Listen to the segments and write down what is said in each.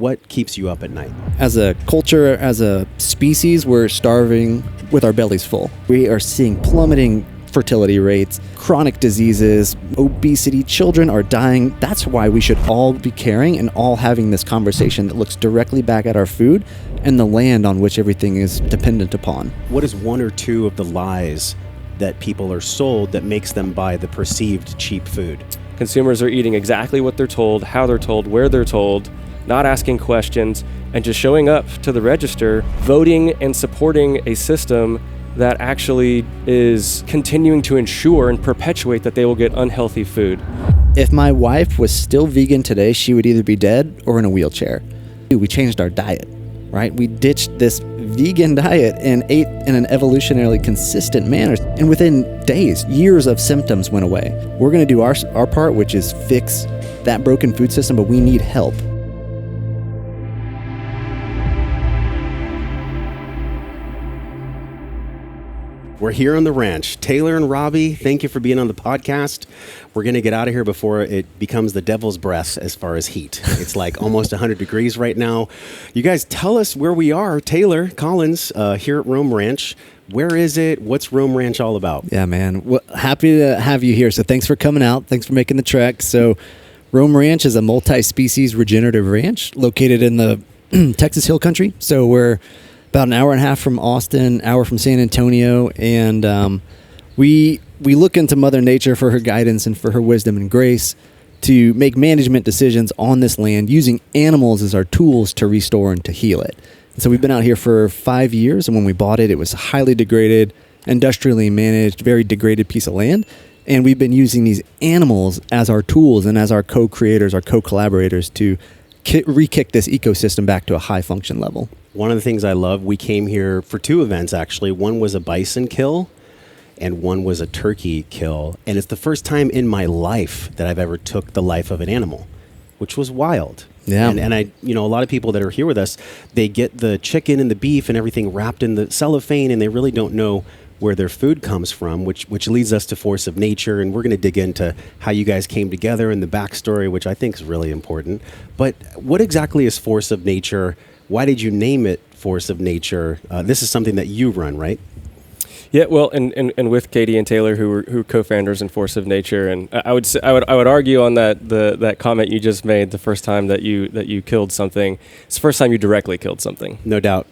what keeps you up at night? As a culture, as a species, we're starving with our bellies full. We are seeing plummeting fertility rates, chronic diseases, obesity, children are dying. That's why we should all be caring and all having this conversation that looks directly back at our food and the land on which everything is dependent upon. What is one or two of the lies that people are sold that makes them buy the perceived cheap food? Consumers are eating exactly what they're told, how they're told, where they're told, not asking questions, and just showing up to the register, voting and supporting a system that actually is continuing to ensure and perpetuate that they will get unhealthy food. If my wife was still vegan today, she would either be dead or in a wheelchair. We changed our diet, right? We ditched this vegan diet and ate in an evolutionarily consistent manner. And within days, years of symptoms went away. We're going to do our part, which is fix that broken food system, but we need help. We're here on the ranch. Taylor and Robby, thank you for being on the podcast. We're going to get out of here before it becomes the devil's breath as far as heat. It's like almost 100 degrees right now. You guys tell us where we are. Taylor Collins here at Rome Ranch. Where is it? What's Rome Ranch all about? Yeah, man. Well, happy to have you here. So thanks for coming out. Thanks for making the trek. So Rome Ranch is a multi-species regenerative ranch located in the Texas Hill Country. So we're about an hour and a half from Austin, hour from San Antonio, and we look into Mother Nature for her guidance and for her wisdom and grace to make management decisions on this land using animals as our tools to restore and to heal it. And so we've been out here for 5 years, and when we bought it, it was a highly degraded, industrially managed, very degraded piece of land, and we've been using these animals as our tools and as our co-creators, our co-collaborators to re-kick this ecosystem back to a high function level. One of the things I love, we came here for two events actually. One was a bison kill and one was a turkey kill. And it's the first time in my life that I've ever took the life of an animal, which was wild. Yeah. And I, a lot of people that are here with us, they get the chicken and the beef and everything wrapped in the cellophane and they really don't know where their food comes from, which leads us to Force of Nature. And we're going to dig into how you guys came together and the backstory, which I think is really important. But what exactly is Force of Nature? Why did you name it Force of Nature? This is something that you run, right? Yeah, well, and with Katie and Taylor, who are co-founders in Force of Nature, and I would argue on that comment you just made. The first time that you killed something, it's the first time you directly killed something. No doubt.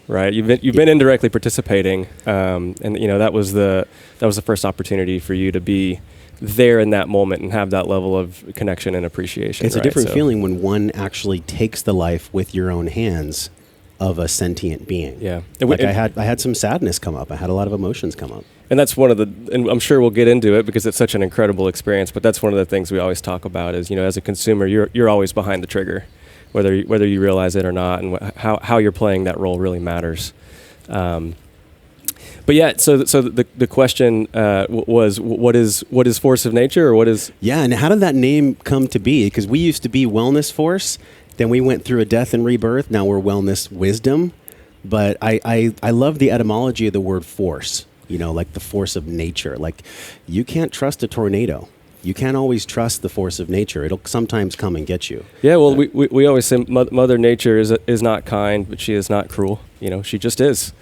Right, you've been indirectly participating, and that was the first opportunity for you to be there in that moment and have that level of connection and appreciation. It's a different feeling when one actually takes the life with your own hands of a sentient being. Yeah, I had some sadness come up. I had a lot of emotions come up. And that's one of and I'm sure we'll get into it because it's such an incredible experience. But that's one of the things we always talk about is as a consumer, you're always behind the trigger. Whether you realize it or not, and how you're playing that role really matters. But yeah, so the question was, what is Force of Nature, or what is? Yeah, and how did that name come to be? Because we used to be Wellness Force, then we went through a death and rebirth. Now we're Wellness Wisdom. But I love the etymology of the word force. Like the force of nature. Like you can't trust a tornado. You can't always trust the force of nature. It'll sometimes come and get you. Yeah, well, we always say Mother Nature is not kind, but she is not cruel. She just is.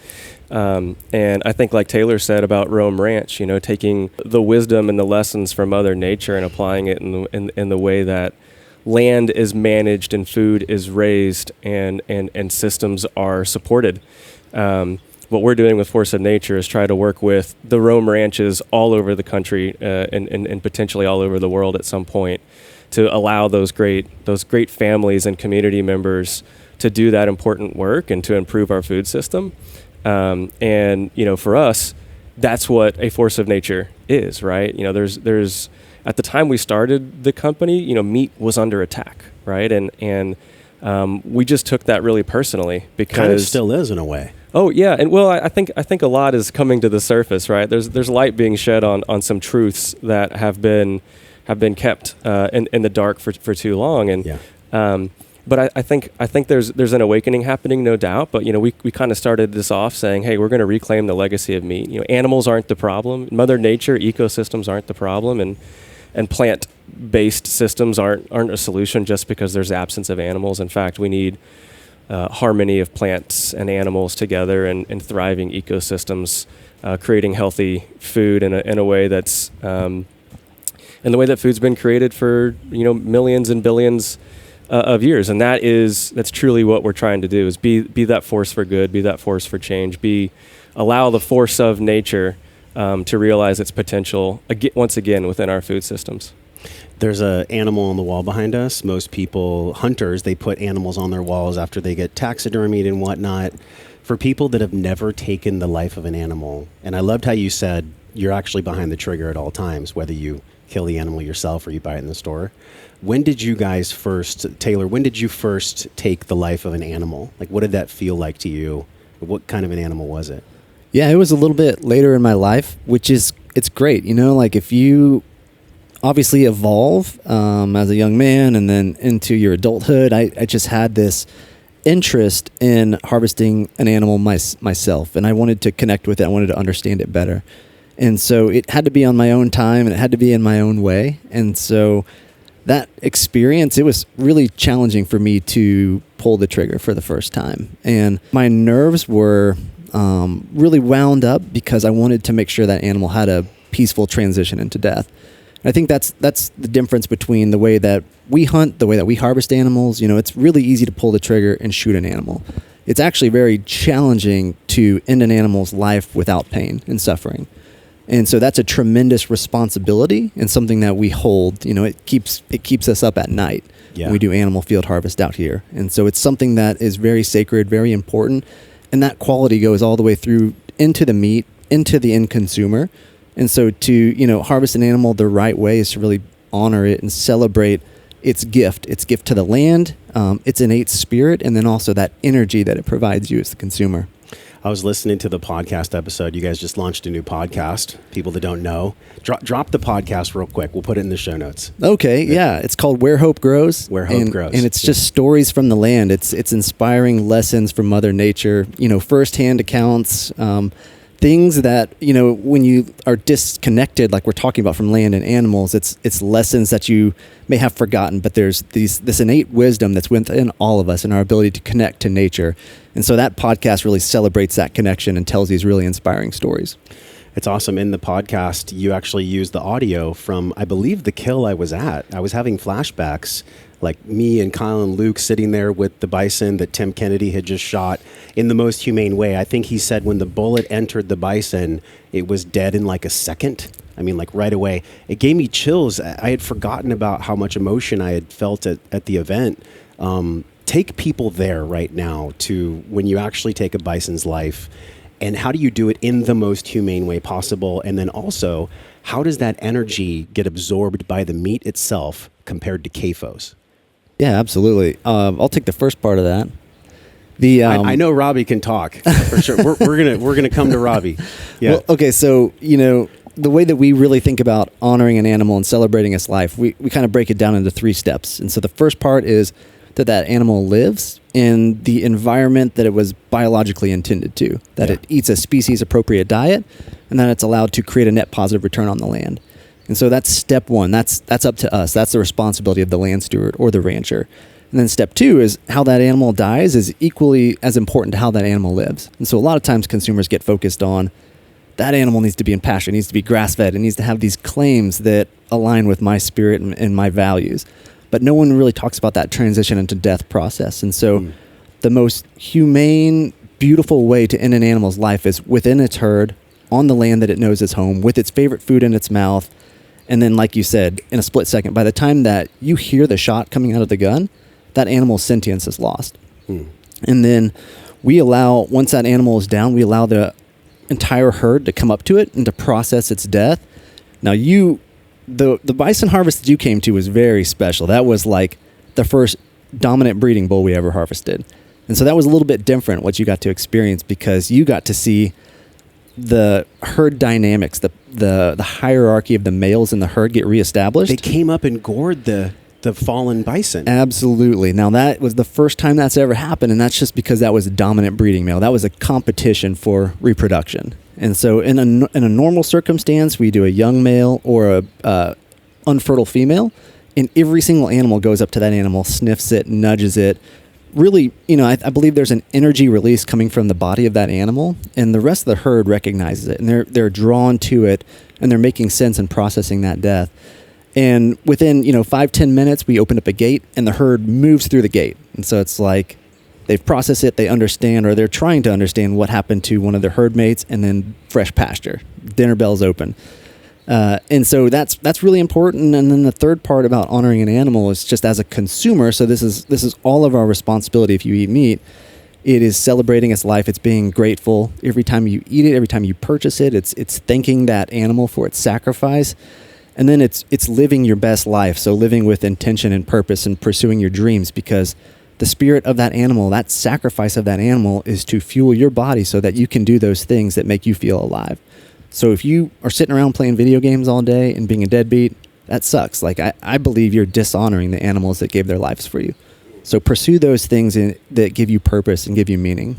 And I think like Taylor said about Rome Ranch, taking the wisdom and the lessons from Mother Nature and applying it in the way that land is managed and food is raised and systems are supported. What we're doing with Force of Nature is try to work with the Rome ranches all over the country and potentially all over the world at some point to allow those great families and community members to do that important work and to improve our food system. And for us, that's what a Force of Nature is, right? There's at the time we started the company, meat was under attack, right? And we just took that really personally because kind of still is in a way. Oh yeah, and well, I think a lot is coming to the surface, right? There's light being shed on some truths that have been kept in the dark for too long, and yeah. But I think there's an awakening happening, no doubt. But we kind of started this off saying, hey, we're going to reclaim the legacy of meat. Animals aren't the problem. Mother Nature, ecosystems aren't the problem, and plant based systems aren't a solution just because there's absence of animals. In fact, we need harmony of plants and animals together and thriving ecosystems, creating healthy food in a way that's in the way that food's been created for millions and billions of years. And that's truly what we're trying to do, is be that force for good, be that force for change, allow the force of nature to realize its potential once again within our food systems. There's an animal on the wall behind us. Most people, hunters, they put animals on their walls after they get taxidermied and whatnot. For people that have never taken the life of an animal, and I loved how you said you're actually behind the trigger at all times, whether you kill the animal yourself or you buy it in the store. When did you guys first, Taylor, when did you first take the life of an animal? Like, what did that feel like to you? What kind of an animal was it? Yeah, it was a little bit later in my life, it's great. Like if you obviously evolve as a young man and then into your adulthood, I just had this interest in harvesting an animal myself, and I wanted to connect with it. I wanted to understand it better. And so it had to be on my own time, and it had to be in my own way. And so that experience, it was really challenging for me to pull the trigger for the first time. And my nerves were really wound up because I wanted to make sure that animal had a peaceful transition into death. And I think that's the difference between the way that we hunt, the way that we harvest animals. It's really easy to pull the trigger and shoot an animal. It's actually very challenging to end an animal's life without pain and suffering. And so that's a tremendous responsibility and something that we hold. It keeps us up at night when we do animal field harvest out here. And so it's something that is very sacred, very important. And that quality goes all the way through into the meat, into the end consumer. And so to, harvest an animal the right way is to really honor it and celebrate its gift to the land, its innate spirit, and then also that energy that it provides you as the consumer. I was listening to the podcast episode. You guys just launched a new podcast. People that don't know, drop the podcast real quick. We'll put it in the show notes. Okay, yeah. It's called Where Hope Grows. Where Hope Grows. And it's just stories from the land. It's inspiring lessons from Mother Nature, firsthand accounts, things that, when you are disconnected, like we're talking about from land and animals, it's lessons that you may have forgotten, but there's this innate wisdom that's within all of us and our ability to connect to nature. And so that podcast really celebrates that connection and tells these really inspiring stories. It's awesome. In the podcast, you actually use the audio from, I believe, the kill I was at. I was having flashbacks, like me and Kyle and Luke sitting there with the bison that Tim Kennedy had just shot in the most humane way. I think he said when the bullet entered the bison, it was dead in like a second. I mean, like right away. It gave me chills. I had forgotten about how much emotion I had felt at the event. Take people there right now to when you actually take a bison's life, and how do you do it in the most humane way possible? And then also, how does that energy get absorbed by the meat itself compared to CAFOs? Yeah, absolutely. I'll take the first part of that. I know Robby can talk for sure. We're gonna come to Robby. Yeah. Well, okay, so the way that we really think about honoring an animal and celebrating its life, we kind of break it down into 3 steps. And so the first part is that animal lives in the environment that it was biologically intended to, that it eats a species-appropriate diet, and that it's allowed to create a net positive return on the land. And so that's step 1. That's up to us. That's the responsibility of the land steward or the rancher. And then step 2 is how that animal dies is equally as important to how that animal lives. And so a lot of times consumers get focused on that animal needs to be in pasture, it needs to be grass-fed, it needs to have these claims that align with my spirit and my values. But no one really talks about that transition into death process. And so the most humane, beautiful way to end an animal's life is within its herd, on the land that it knows is home, with its favorite food in its mouth. And then, like you said, in a split second, by the time that you hear the shot coming out of the gun, that animal's sentience is lost. And then we allow, once that animal is down, we allow the entire herd to come up to it and to process its death. Now, the bison harvest that you came to was very special. That was like the first dominant breeding bull we ever harvested. And so that was a little bit different what you got to experience, because you got to see the herd dynamics, the hierarchy of the males in the herd get reestablished. They came up and gored the fallen bison. Absolutely. Now, that was the first time that's ever happened, and that's just because that was a dominant breeding male. That was a competition for reproduction. And so in a normal circumstance, we do a young male or unfertile female, and every single animal goes up to that animal, sniffs it, nudges it. Really, I believe there's an energy release coming from the body of that animal, and the rest of the herd recognizes it, and they're drawn to it, and they're making sense and processing that death. And within 5-10 minutes, we open up a gate, and the herd moves through the gate. And so it's like they've processed it, they understand, or they're trying to understand what happened to one of their herd mates, and then fresh pasture. Dinner bell's open. And so that's really important. And then the third part about honoring an animal is just as a consumer. So this is all of our responsibility. If you eat meat, it is celebrating its life. It's being grateful every time you eat it, every time you purchase it. It's thanking that animal for its sacrifice. And then it's living your best life. So living with intention and purpose and pursuing your dreams, because the spirit of that animal, that sacrifice of that animal, is to fuel your body so that you can do those things that make you feel alive. So if you are sitting around playing video games all day and being a deadbeat, that sucks. Like I believe you're dishonoring the animals that gave their lives for you. So pursue those things that give you purpose and give you meaning.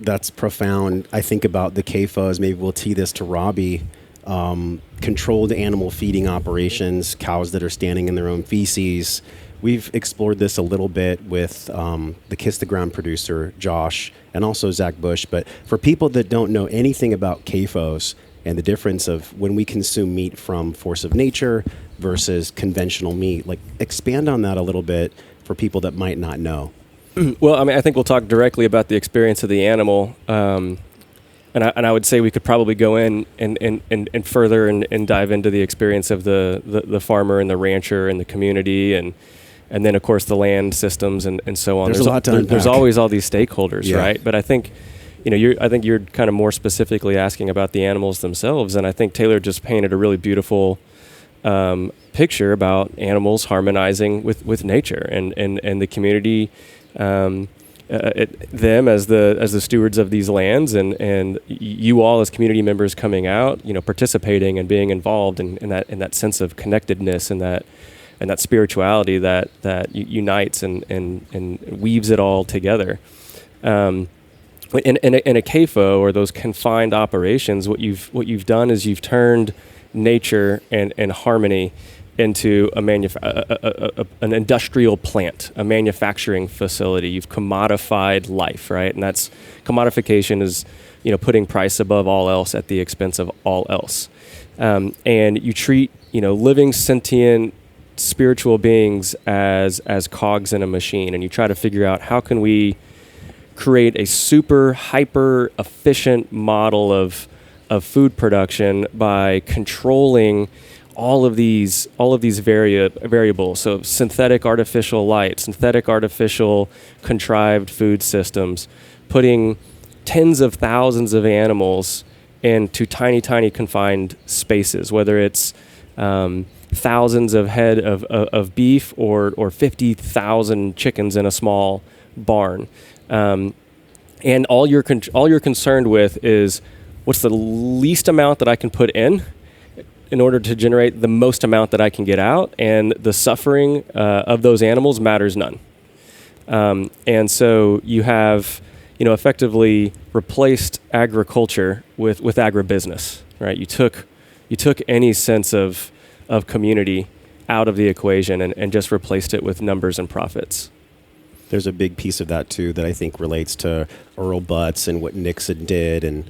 That's profound. I think about the CAFOs. Maybe we'll tee this to Robby. Controlled animal feeding operations, cows that are standing in their own feces. We've explored this a little bit with the Kiss the Ground producer, Josh, and also Zach Bush. But for people that don't know anything about CAFOs and the difference of when we consume meat from force of nature versus conventional meat, like expand on that a little bit for people that might not know. Well, I think we'll talk directly about the experience of the animal. And I would say we could probably go in and further and dive into the experience of the farmer and the rancher and the community and then of course the land systems and so on. There's a lot to unpack. There's always all these stakeholders, yeah. right? But I think you're kind of more specifically asking about the animals themselves, and I think Taylor just painted a really beautiful picture about animals harmonizing with nature and the community. Them as the stewards of these lands, and you all as community members coming out, participating and being involved in that sense of connectedness and that spirituality that unites and weaves it all together. In a CAFO, or those confined operations, what you've done is you've turned nature and harmony into an industrial plant, a manufacturing facility. You've commodified life, right? And that's commodification is, putting price above all else at the expense of all else. And you treat, living sentient spiritual beings as cogs in a machine, and you try to figure out how can we create a super hyper efficient model of food production by controlling all of these variables. So synthetic artificial light, synthetic artificial contrived food systems, putting tens of thousands of animals into tiny confined spaces, whether it's thousands of head of beef or 50,000 chickens in a small barn. And all you're concerned with is what's the least amount that I can put in order to generate the most amount that I can get out, and the suffering of those animals matters none. And so you have, effectively replaced agriculture with agribusiness, right? You took any sense of community out of the equation and just replaced it with numbers and profits. There's a big piece of that too that I think relates to Earl Butz and what Nixon did, and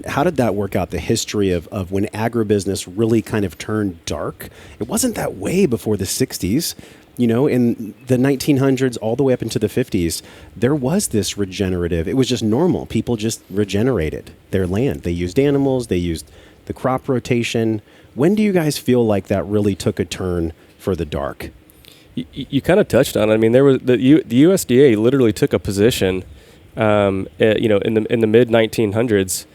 how did that work out? The history of when agribusiness really kind of turned dark. It wasn't that way before the 60s. In the 1900s all the way up into the 50s, there was this regenerative. It was just normal. People just regenerated their land. They used animals. They used the crop rotation. When do you guys feel like that really took a turn for the dark? You kind of touched on it. I mean, there was the USDA literally took a position, in the mid 1900s.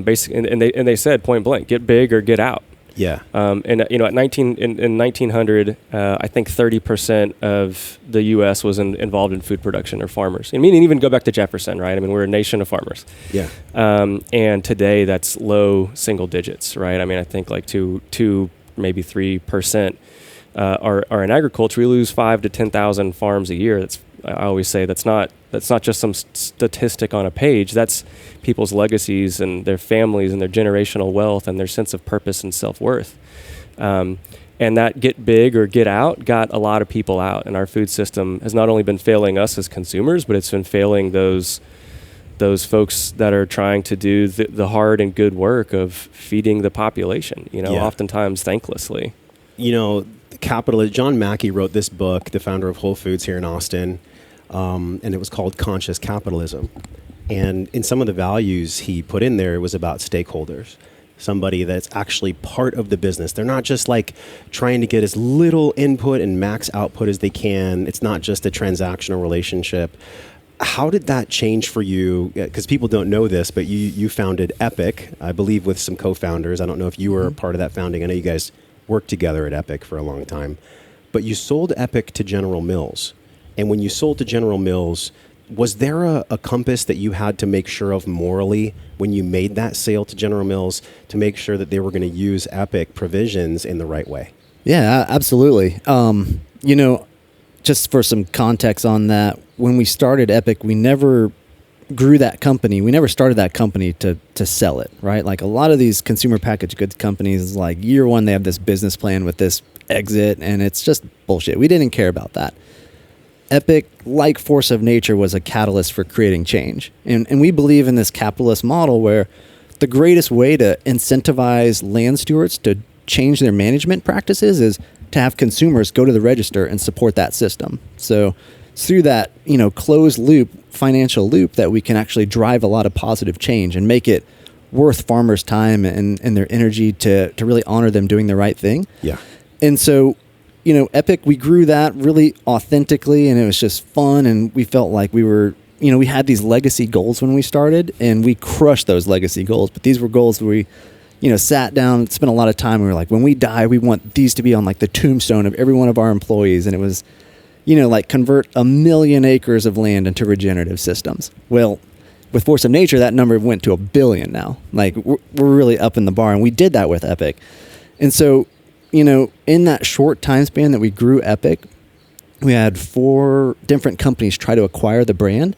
Basically, and they said point blank, get big or get out. Yeah. In 1900, I think 30% of the U.S. was involved in food production, or farmers. I mean, even go back to Jefferson, right? I mean, we're a nation of farmers. Yeah. And today that's low single digits, right? I mean, I think like two maybe 3% are in agriculture. We lose 5,000 to 10,000 farms a year. I always say that's not just some statistic on a page. That's people's legacies and their families and their generational wealth and their sense of purpose and self-worth. And that get big or get out got a lot of people out. And our food system has not only been failing us as consumers, but it's been failing those folks that are trying to do the hard and good work of feeding the population, oftentimes thanklessly. John Mackey wrote this book, the founder of Whole Foods here in Austin, and it was called Conscious Capitalism. And in some of the values he put in there, it was about stakeholders. Somebody that's actually part of the business. They're not just like trying to get as little input and max output as they can. It's not just a transactional relationship. How did that change for you? Because people don't know this, but you founded Epic, I believe, with some co-founders. I don't know if you were a part of that founding. I know you guys worked together at Epic for a long time. But you sold Epic to General Mills. And when you sold to General Mills, was there a compass that you had to make sure of morally when you made that sale to General Mills to make sure that they were going to use Epic provisions in the right way? Yeah, absolutely. Just for some context on that, when we started Epic, we never grew that company. We never started that company to sell it, right? Like a lot of these consumer packaged goods companies, like year one, they have this business plan with this exit, and it's just bullshit. We didn't care about that. Epic, like force of nature, was a catalyst for creating change. And we believe in this capitalist model where the greatest way to incentivize land stewards to change their management practices is to have consumers go to the register and support that system. So it's through that, closed loop, financial loop, that we can actually drive a lot of positive change and make it worth farmers' time and their energy to really honor them doing the right thing. Yeah. And so, Epic, we grew that really authentically, and it was just fun, and we felt like we were, we had these legacy goals when we started, and we crushed those legacy goals. But these were goals where we, sat down, spent a lot of time, and we were like, when we die, we want these to be on like the tombstone of every one of our employees. And it was, convert 1 million acres of land into regenerative systems. Well, with force of nature, that number went to 1 billion now. Like we're really up in the bar, and we did that with Epic. And so, in that short time span that we grew Epic, we had 4 different companies try to acquire the brand.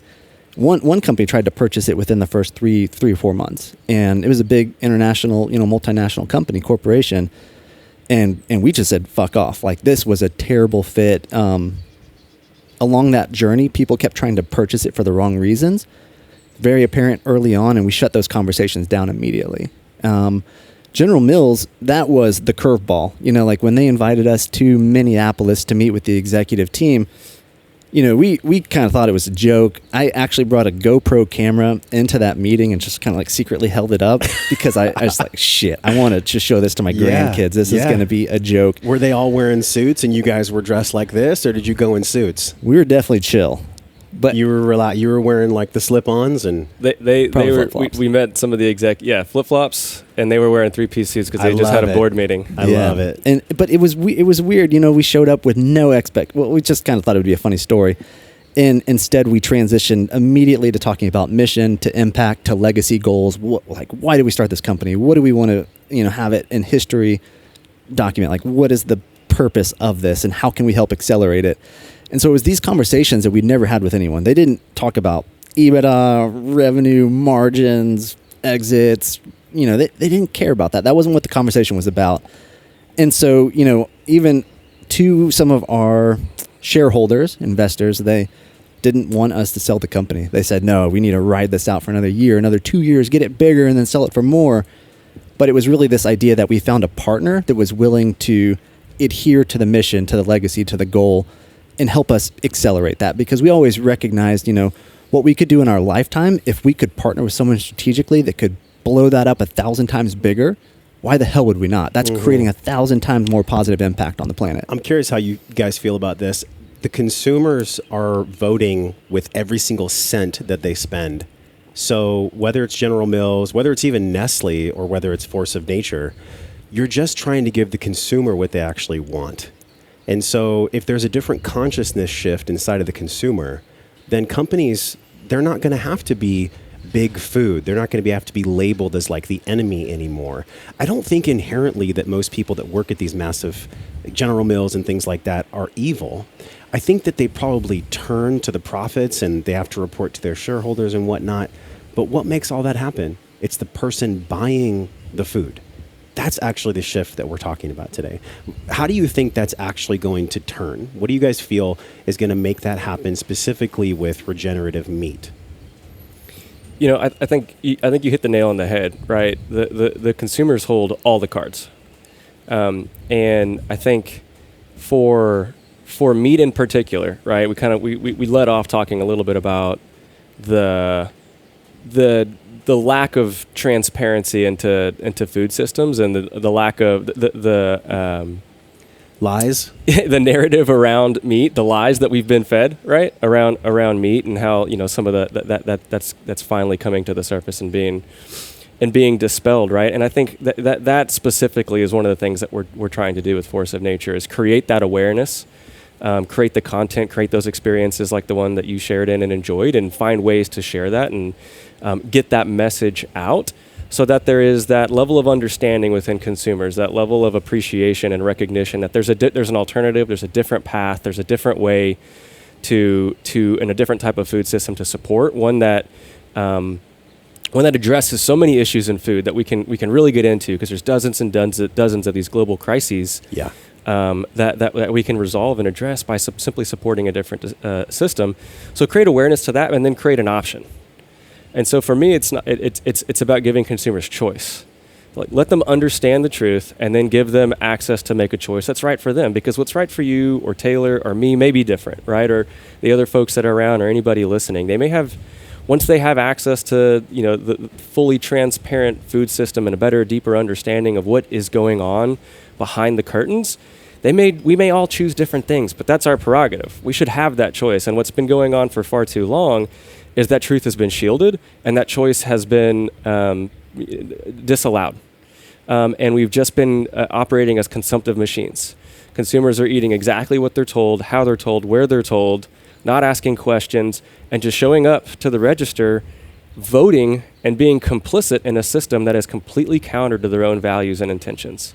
One company tried to purchase it within the first three or 4 months, and it was a big international, multinational company, corporation, and we just said fuck off. Like this was a terrible fit. Along that journey, people kept trying to purchase it for the wrong reasons. Very apparent early on, and we shut those conversations down immediately. General Mills, that was the curveball. Like when they invited us to Minneapolis to meet with the executive team, we kind of thought it was a joke. I actually brought a GoPro camera into that meeting and just kind of like secretly held it up because I was like, shit, I want to just show this to my grandkids. This is going to be a joke. Were they all wearing suits and you guys were dressed like this, or did you go in suits? We were definitely chill. But you were wearing like the slip-ons, and they were. We met some of the flip flops, and they were wearing 3-piece suits because they just had a board meeting. I love it. But it was weird. We showed up with no we just kind of thought it would be a funny story, and instead we transitioned immediately to talking about mission, to impact, to legacy goals. Why did we start this company? What do we want to have it in history document? Like what is the purpose of this, and how can we help accelerate it? And so it was these conversations that we'd never had with anyone. They didn't talk about EBITDA, revenue, margins, exits. They didn't care about that. That wasn't what the conversation was about. And so, even to some of our shareholders, investors, they didn't want us to sell the company. They said, no, we need to ride this out for another year, another 2 years, get it bigger, and then sell it for more. But it was really this idea that we found a partner that was willing to adhere to the mission, to the legacy, to the goal, and help us accelerate that, because we always recognized, what we could do in our lifetime. If we could partner with someone strategically that could blow that up 1,000 times bigger, why the hell would we not? That's creating 1,000 times more positive impact on the planet. I'm curious how you guys feel about this. The consumers are voting with every single cent that they spend. So whether it's General Mills, whether it's even Nestle, or whether it's Force of Nature, you're just trying to give the consumer what they actually want. And so if there's a different consciousness shift inside of the consumer, then companies, they're not going to have to be big food. They're not going to have to be labeled as like the enemy anymore. I don't think inherently that most people that work at these massive General Mills and things like that are evil. I think that they probably turn to the profits and they have to report to their shareholders and whatnot. But what makes all that happen? It's the person buying the food. That's actually the shift that we're talking about today. How do you think that's actually going to turn? What do you guys feel is going to make that happen specifically with regenerative meat? I think you hit the nail on the head, right? The consumers hold all the cards, and I think for meat in particular, right? We led off talking a little bit about the lack of transparency into food systems and the lack of the Lies? the narrative around meat, the lies that we've been fed, right, around meat, and how some of that's finally coming to the surface and being dispelled, right? And I think that specifically is one of the things that we're trying to do with Force of Nature, is create that awareness, create the content, create those experiences like the one that you shared in and enjoyed, and find ways to share that and get that message out, so that there is that level of understanding within consumers, that level of appreciation and recognition that there's an alternative, there's a different path, there's a different way to and a different type of food system to support, one that addresses so many issues in food that we can really get into, because there's dozens and dozens of these global crises. Yeah. That we can resolve and address by simply supporting a different system. So create awareness to that, and then create an option. And so for me, it's about giving consumers choice. Like, let them understand the truth, and then give them access to make a choice that's right for them. Because what's right for you or Taylor or me may be different, right? Or the other folks that are around, or anybody listening, they may have, once they have access to the fully transparent food system and a better, deeper understanding of what is going on behind the curtains, we may all choose different things, but that's our prerogative. We should have that choice. And what's been going on for far too long is that truth has been shielded, and that choice has been disallowed. And we've just been operating as consumptive machines. Consumers are eating exactly what they're told, how they're told, where they're told, not asking questions, and just showing up to the register, voting, and being complicit in a system that is completely counter to their own values and intentions.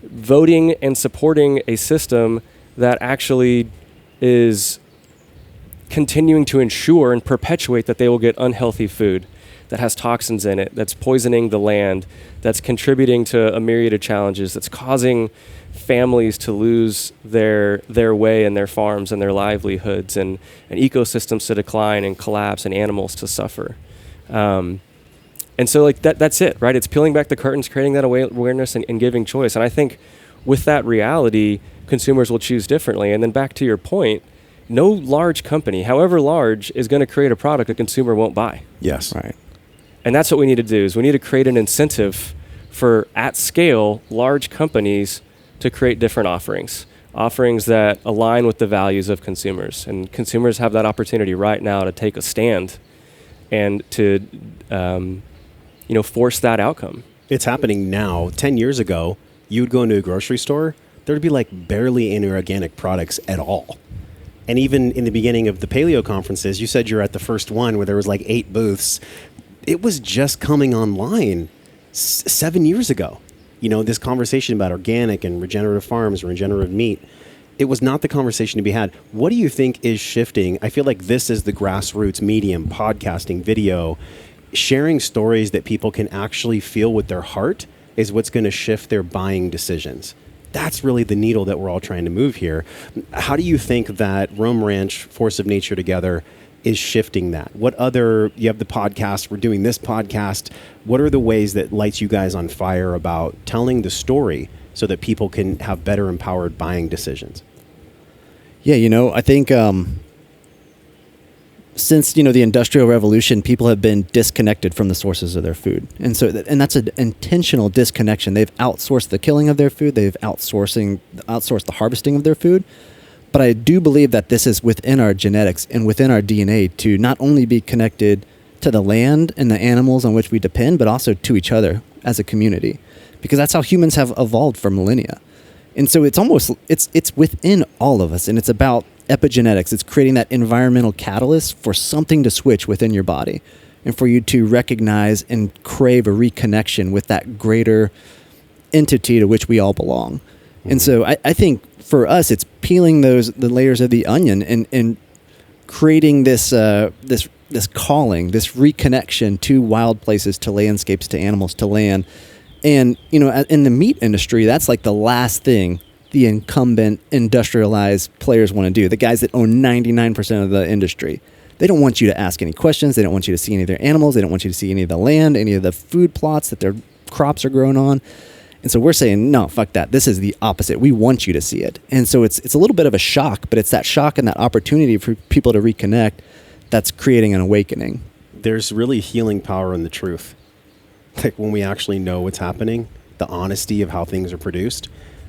Voting and supporting a system that actually is continuing to ensure and perpetuate that they will get unhealthy food that has toxins in it, that's poisoning the land, that's contributing to a myriad of challenges, that's causing families to lose their way in their farms and their livelihoods, and ecosystems to decline and collapse, and animals to suffer. And so that's it, right? It's peeling back the curtains, creating that awareness, and giving choice. And I think with that reality, consumers will choose differently. And then back to your point, no large company, however large, is going to create a product a consumer won't buy. Yes. Right. And that's what we need to do, is we need to create an incentive for, at scale, large companies to create different offerings that align with the values of consumers. And consumers have that opportunity right now to take a stand and to force that outcome. It's happening now. 10 years ago, you would go into a grocery store, there'd be like barely any organic products at all. And even in the beginning of the paleo conferences, you said you're at the first one where there was like 8 booths. It was just coming online 7 years ago. This conversation about organic and regenerative farms, regenerative meat, it was not the conversation to be had. What do you think is shifting? I feel like this is the grassroots medium, podcasting, video, sharing stories that people can actually feel with their heart is what's going to shift their buying decisions. That's really the needle that we're all trying to move here. How do you think that Rome Ranch, Force of Nature together is shifting that? You have the podcast, we're doing this podcast. What are the ways that lights you guys on fire about telling the story so that people can have better empowered buying decisions? Yeah, I think since the Industrial Revolution, people have been disconnected from the sources of their food, and that's an intentional disconnection. They've outsourced the killing of their food. They've outsourced the harvesting of their food. But I do believe that this is within our genetics and within our DNA to not only be connected to the land and the animals on which we depend, but also to each other as a community, because that's how humans have evolved for millennia. And so it's within all of us, and it's about epigenetics. It's creating that environmental catalyst for something to switch within your body, and for you to recognize and crave a reconnection with that greater entity to which we all belong. Mm-hmm. And so I think for us, it's peeling the layers of the onion and creating this calling, this reconnection to wild places, to landscapes, to animals, to land, And, you know, in the meat industry, that's like the last thing the incumbent industrialized players want to do. The guys that own 99% of the industry. They don't want you to ask any questions. They don't want you to see any of their animals. They don't want you to see any of the land, any of the food plots that their crops are grown on. And so we're saying, no, fuck that. This is the opposite. We want you to see it. And so it's a little bit of a shock, but it's that shock and that opportunity for people to reconnect that's creating an awakening. There's really healing power in the truth. Like when we actually know what's happening, the honesty of how things are produced,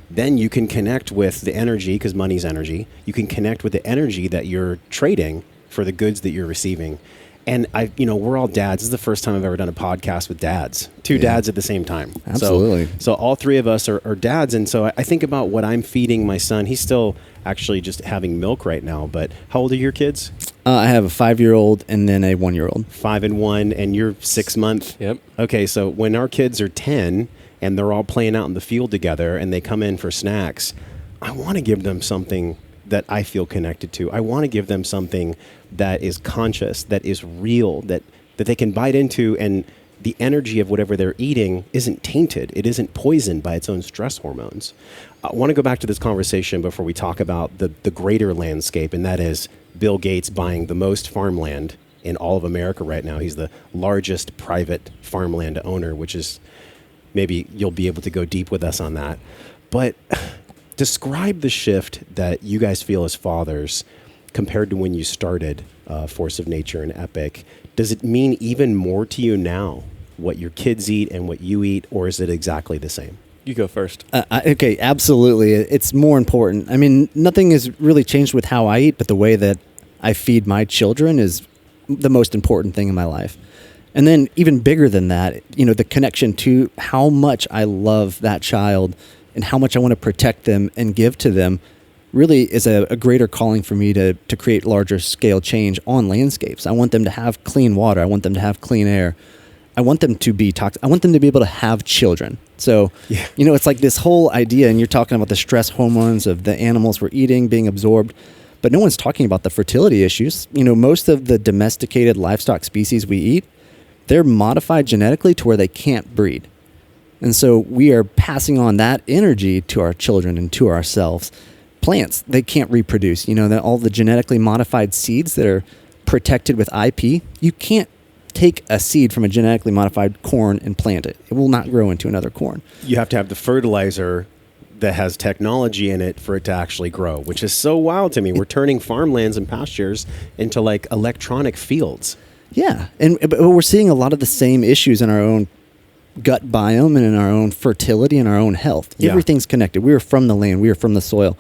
then you can connect with the energy, because money's energy. You can connect with the energy that you're trading for the goods that you're receiving. And we're all dads. This is the first time I've ever done a podcast with dads, two dads at the same time. Absolutely. So all three of us are dads. And so I think about what I'm feeding my son. He's still actually just having milk right now. But how old are your kids? I have a 5-year-old and then a 1-year-old. 5 and 1, and you're 6 months. Yep. Okay, so when our kids are 10 and they're all playing out in the field together and they come in for snacks, I want to give them something that I feel connected to. I want to give them something that is conscious, that is real, that they can bite into, and the energy of whatever they're eating isn't tainted. It isn't poisoned by its own stress hormones. I want to go back to this conversation before we talk about the greater landscape, and that is Bill Gates buying the most farmland in all of America right now. He's the largest private farmland owner, which is, maybe you'll be able to go deep with us on that. But describe the shift that you guys feel as fathers compared to when you started Force of Nature and Epic. Does it mean even more to you now, what your kids eat and what you eat, or is it exactly the same? You go first. Okay, absolutely. It's more important. I mean, nothing has really changed with how I eat, but the way that I feed my children is the most important thing in my life. And then even bigger than that, the connection to how much I love that child and how much I want to protect them and give to them really is a greater calling for me to create larger scale change on landscapes. I want them to have clean water. I want them to have clean air. I want them to be toxic. I want them to be able to have children. So, it's like this whole idea, and you're talking about the stress hormones of the animals we're eating being absorbed, but no one's talking about the fertility issues. Most of the domesticated livestock species we eat, they're modified genetically to where they can't breed. And so we are passing on that energy to our children and to ourselves. Plants, they can't reproduce. That all the genetically modified seeds that are protected with IP, you can't take a seed from a genetically modified corn and plant it. It will not grow into another corn. You have to have the fertilizer that has technology in it for it to actually grow, which is so wild to me. We're turning farmlands and pastures into like electronic fields. Yeah, but we're seeing a lot of the same issues in our own gut biome and in our own fertility and our own health. Yeah. Everything's connected. We are from the land. We are from the soil.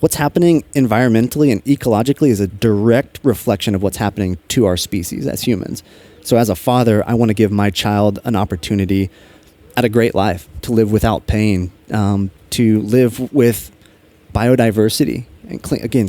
What's happening environmentally and ecologically is a direct reflection of what's happening to our species as humans. So as a father, I want to give my child an opportunity at a great life, to live without pain, to live with biodiversity, and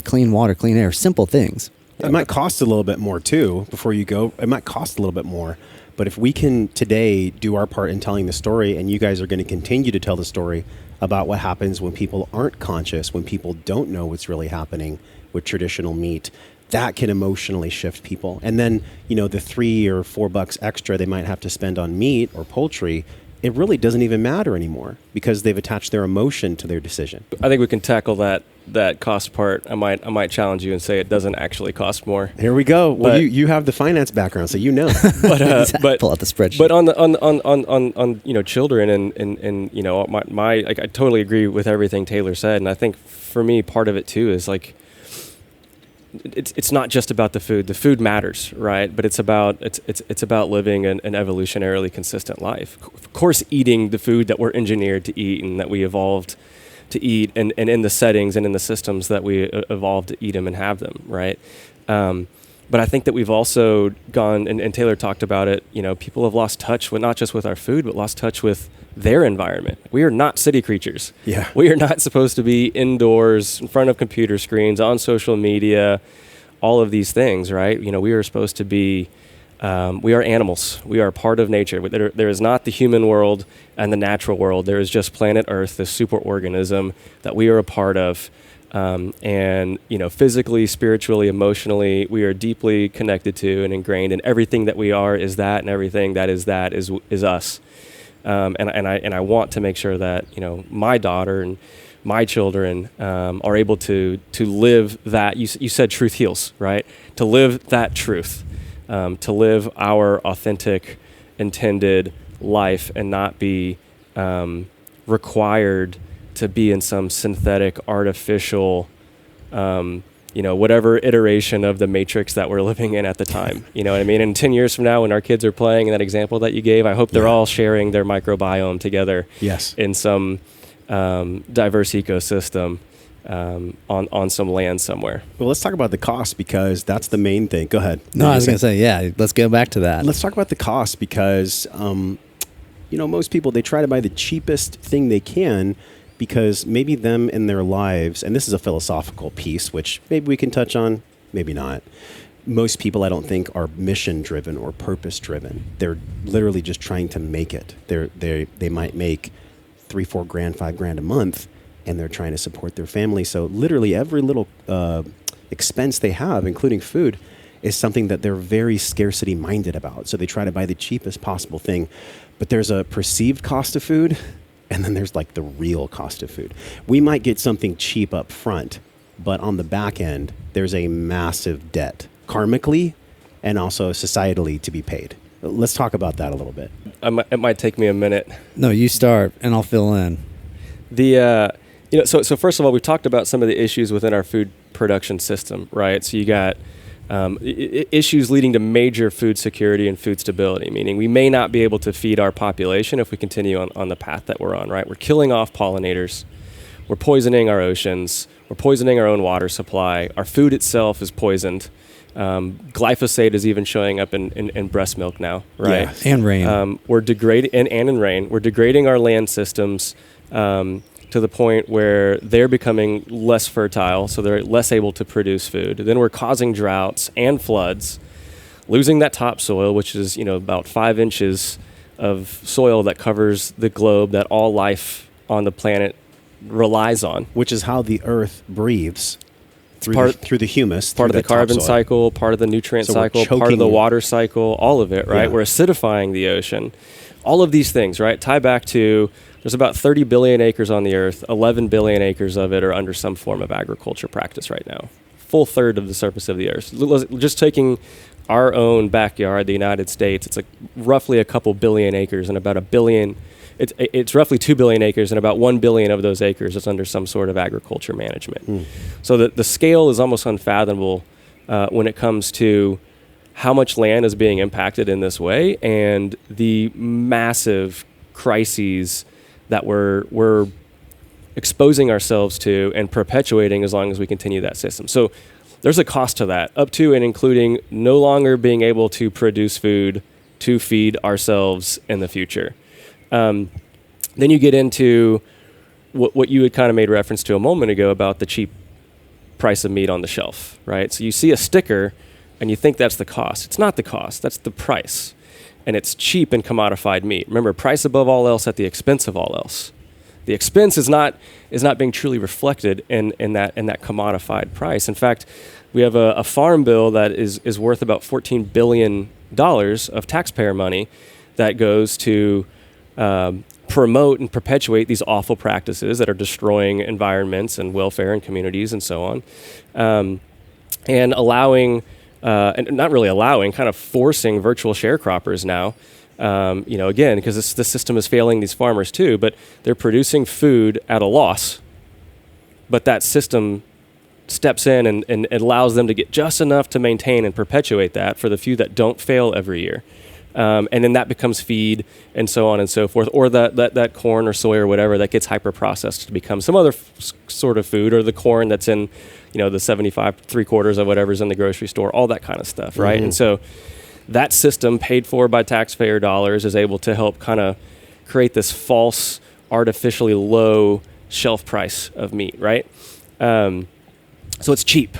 clean water, clean air, simple things. It might cost a little bit more too before you go. It might cost a little bit more. But if we can today do our part in telling the story, and you guys are going to continue to tell the story about what happens when people aren't conscious, when people don't know what's really happening with traditional meat, that can emotionally shift people. And then, the $3 or $4 extra they might have to spend on meat or poultry, it really doesn't even matter anymore because they've attached their emotion to their decision. I think we can tackle that cost part. I might challenge you and say it doesn't actually cost more. Here we go. Well, you have the finance background, so you know. But pull out the spreadsheet. But on children and I totally agree with everything Taylor said, and I think for me part of it too is like it's not just about the food. The food matters, right? But it's about living an evolutionarily consistent life. Of course, eating the food that we're engineered to eat and that we evolved to eat, and in the settings and in the systems that we evolved to eat them and have them, right? But I think that we've also gone, and Taylor talked about it, people have lost touch with not just with our food, but lost touch with their environment. We are not city creatures. Yeah. We are not supposed to be indoors in front of computer screens, on social media, all of these things, right? We are supposed to be, we are animals. We are part of nature. There is not the human world and the natural world. There is just planet Earth, this superorganism that we are a part of. And physically, spiritually, emotionally, we are deeply connected to and ingrained, and everything that we are is that, and everything that is us. And I want to make sure that, you know, my daughter and my children are able to live that. You said truth heals, right? To live that truth, to live our authentic, intended life, and not be required to be in some synthetic, artificial, you know, whatever iteration of the matrix that we're living in at the time. You know what I mean? And 10 years from now, when our kids are playing in that example that you gave, I hope they're all sharing their microbiome together. Yes. In some diverse ecosystem on some land somewhere. Well, let's talk about the cost, because that's the main thing. Go ahead. No, I was going to say, yeah, let's go back to that. Let's talk about the cost, because, you know, most people, they try to buy the cheapest thing they can, because maybe them in their lives, and this is a philosophical piece, which maybe we can touch on, maybe not. Most people, I don't think, are mission driven or purpose driven. They're literally just trying to make it. They might make $3-4 grand, $5 grand a month, and they're trying to support their family. So literally every little expense they have, including food, is something that they're very scarcity minded about. So they try to buy the cheapest possible thing. But there's a perceived cost of food, and then there's like the real cost of food. We might get something cheap up front, but on the back end, there's a massive debt, karmically and also societally, to be paid. Let's talk about that a little bit. It might take me a minute. No, you start, and I'll fill in. You know, so first of all, we talked about some of the issues within our food production system, right? So you got issues leading to major food security and food stability, meaning we may not be able to feed our population if we continue on the path that we're on, right? We're killing off pollinators. We're poisoning our oceans. We're poisoning our own water supply. Our food itself is poisoned. Glyphosate is even showing up in breast milk now, right? Yes. And rain. We're degrading, and in rain. We're degrading our land systems to the point where they're becoming less fertile, so they're less able to produce food. Then we're causing droughts and floods, losing that topsoil, which is, you know, about 5 inches of soil that covers the globe that all life on the planet relies on. Which is how the earth breathes through the humus. Part of through the carbon topsoil. cycle, part of the nutrient So we're cycle, part of choking the it. water cycle, all of it, right? Yeah. We're acidifying the ocean. All of these things, right, tie back to there's about 30 billion acres on the earth. 11 billion acres of it are under some form of agriculture practice right now. Full third of the surface of the earth. Just taking our own backyard, the United States, it's like roughly a couple billion acres, and about a billion. It's roughly 2 billion acres, and about 1 billion of those acres is under some sort of agriculture management. So the scale is almost unfathomable when it comes to how much land is being impacted in this way, and the massive crises that we're exposing ourselves to and perpetuating as long as we continue that system. So there's a cost to that, up to and including no longer being able to produce food to feed ourselves in the future. Then you get into what you had kind of made reference to a moment ago about the cheap price of meat on the shelf, right? So you see a sticker and you think that's the cost. It's not the cost, that's the price. And it's cheap and commodified meat. Remember, price above all else at the expense of all else. The expense is not being truly reflected in that commodified price. In fact, we have a farm bill that is worth about $14 billion of taxpayer money that goes to promote and perpetuate these awful practices that are destroying environments and welfare and communities and so on, and allowing. And not really allowing, kind of forcing virtual sharecroppers now, you know, again, because the system is failing these farmers too, but they're producing food at a loss, but that system steps in and allows them to get just enough to maintain and perpetuate that for the few that don't fail every year. And then that becomes feed and so on and so forth, or that corn or soy or whatever that gets hyper processed to become some other sort of food, or the corn that's in, you know, the 75 3/4 of whatever's in the grocery store, all that kind of stuff, right? Mm-hmm. And so that system, paid for by taxpayer dollars, is able to help kind of create this false, artificially low shelf price of meat, right? So it's cheap.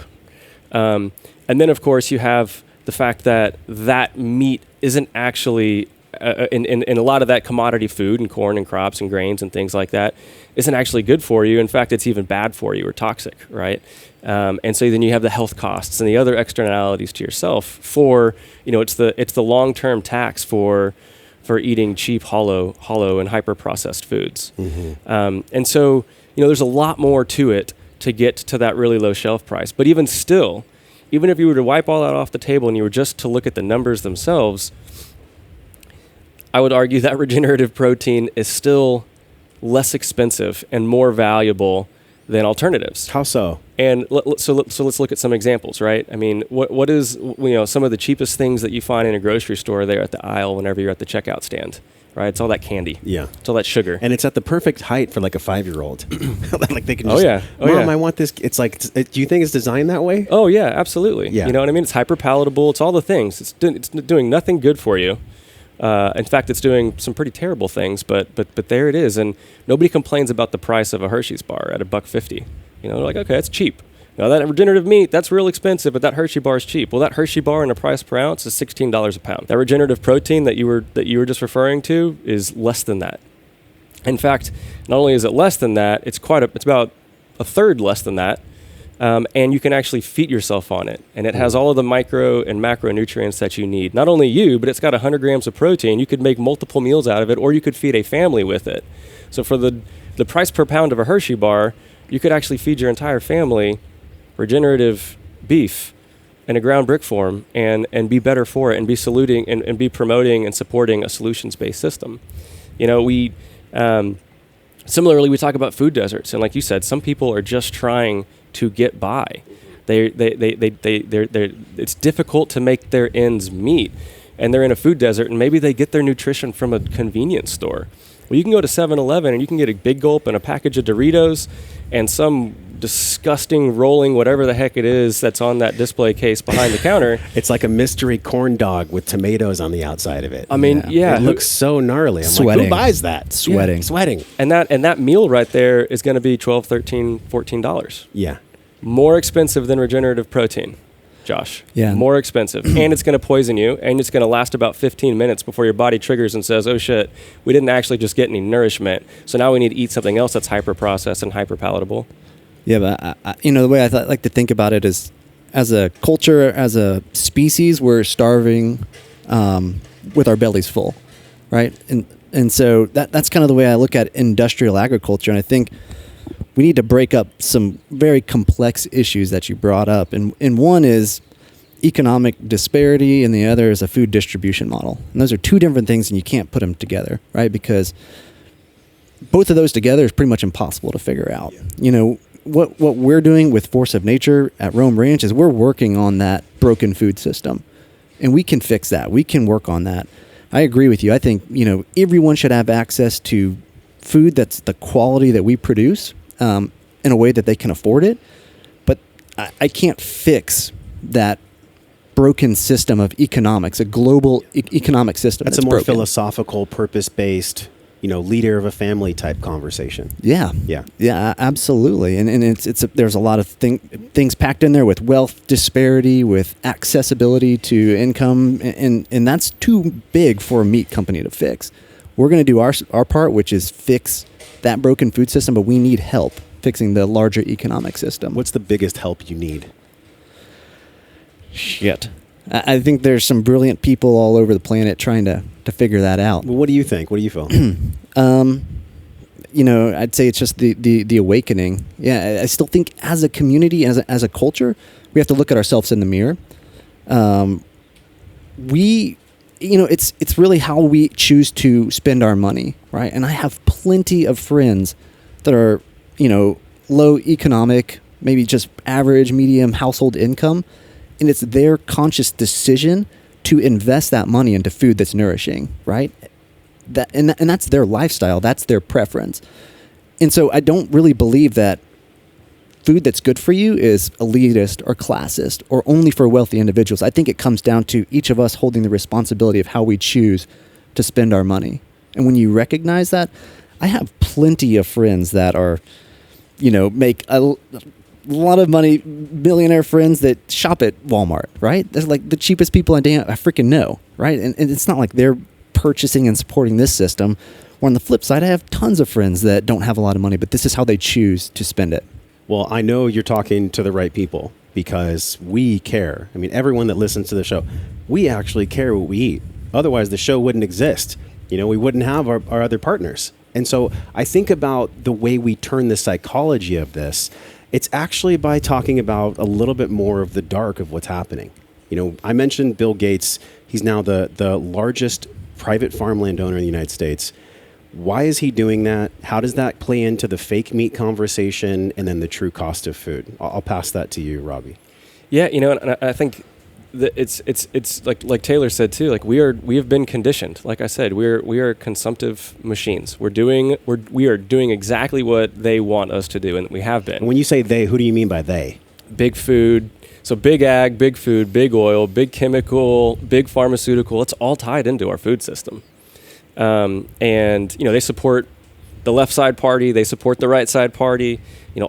And then, of course, you have the fact that meat isn't actually, in a lot of that commodity food and corn and crops and grains and things like that, isn't actually good for you. In fact, it's even bad for you or toxic, right? And so then you have the health costs and the other externalities to yourself for, you know, it's the long-term tax for for eating cheap, hollow, and hyper-processed foods. And so, there's a lot more to it to get to that really low shelf price. But even still, even if you were to wipe all that off the table and you were just to look at the numbers themselves, I would argue that regenerative protein is still less expensive and more valuable than alternatives. How so? And so let's look at some examples, right? I mean, what is some of the cheapest things that you find in a grocery store there at the aisle whenever you're at the checkout stand, right? It's all that candy. Yeah. It's all that sugar. And it's at the perfect height for like a 5-year-old. Like they can just, Mom, I want this. It's like, do you think it's designed that way? Oh yeah, absolutely. Yeah. You know what I mean? It's hyper palatable. It's all the things. It's doing nothing good for you. In fact, it's doing some pretty terrible things, but there it is. And nobody complains about the price of a Hershey's bar at $1.50. They're like, okay, it's cheap. That regenerative meat, that's real expensive, but that Hershey bar is cheap. Well, that Hershey bar in a price per ounce is $16 a pound. That regenerative protein that you were just referring to is less than that. In fact, not only is it less than that, it's about a third less than that. And you can actually feed yourself on it. And it has all of the micro and macronutrients that you need. Not only you, but it's got 100 grams of protein. You could make multiple meals out of it, or you could feed a family with it. So for the price per pound of a Hershey bar, you could actually feed your entire family regenerative beef in a ground brick form and be better for it and be saluting and be promoting and supporting a solutions-based system. We similarly, we talk about food deserts. And like you said, some people are just trying to get by. It's difficult to make their ends meet, and they're in a food desert, and maybe they get their nutrition from a convenience store. Well, you can go to 7-Eleven and you can get a Big Gulp and a package of Doritos and some disgusting rolling whatever the heck it is that's on that display case behind the counter. It's like a mystery corn dog with tomatoes on the outside of it. I mean, yeah. It looks so gnarly. I'm Sweating. like, who buys that? Sweating. Yeah, sweating. And that meal right there is going to be $12, $13, $14. Yeah. More expensive than regenerative protein, Josh. Yeah. More expensive. And it's going to poison you, and it's going to last about 15 minutes before your body triggers and says, oh shit, we didn't actually just get any nourishment. So now we need to eat something else that's hyper-processed and hyper-palatable. Yeah, but the way I like to think about it is, as a culture, as a species, we're starving with our bellies full, right? And so that's kind of the way I look at industrial agriculture. And I think we need to break up some very complex issues that you brought up. And one is economic disparity, and the other is a food distribution model. And those are two different things, and you can't put them together, right? Because both of those together is pretty much impossible to figure out. Yeah. What we're doing with Force of Nature at Rome Ranch is we're working on that broken food system, and we can fix that. We can work on that. I agree with you. I think, everyone should have access to food that's the quality that we produce, in a way that they can afford it. But I can't fix that broken system of economics, a global economic system. That's a more broken. philosophical, purpose-based, leader of a family type conversation. Yeah, absolutely. And there's a lot of things packed in there with wealth disparity, with accessibility to income, and that's too big for a meat company to fix. We're going to do our part, which is fix that broken food system, but we need help fixing the larger economic system. What's the biggest help you need? Shit. I think there's some brilliant people all over the planet trying to figure that out. Well, what do you think? What do you feel? I'd say it's just the awakening. Yeah, I still think as a community, as a culture, we have to look at ourselves in the mirror. It's really how we choose to spend our money, right? And I have plenty of friends that are, low economic, maybe just average, medium household income, and it's their conscious decision to invest that money into food that's nourishing, right? And that's their lifestyle, that's their preference. And so I don't really believe that food that's good for you is elitist or classist or only for wealthy individuals. I think it comes down to each of us holding the responsibility of how we choose to spend our money. And when you recognize that, I have plenty of friends that are, make a lot of money, millionaire friends that shop at Walmart, right? They're like the cheapest people I freaking know, right? And it's not like they're purchasing and supporting this system. Or on the flip side, I have tons of friends that don't have a lot of money, but this is how they choose to spend it. Well, I know you're talking to the right people because we care. I mean, everyone that listens to the show, we actually care what we eat. Otherwise, the show wouldn't exist. We wouldn't have our other partners. And so I think about the way we turn the psychology of this. It's actually by talking about a little bit more of the dark of what's happening. I mentioned Bill Gates. He's now the largest private farmland owner in the United States. Why is he doing that? How does that play into the fake meat conversation and then the true cost of food? I'll pass that to you, Robby. Yeah, and I think that it's like Taylor said too. Like we have been conditioned. Like I said, we are consumptive machines. We are doing exactly what they want us to do, and we have been. And when you say they, who do you mean by they? Big food. So big ag, big food, big oil, big chemical, big pharmaceutical. It's all tied into our food system. And they support the left side party, they support the right side party,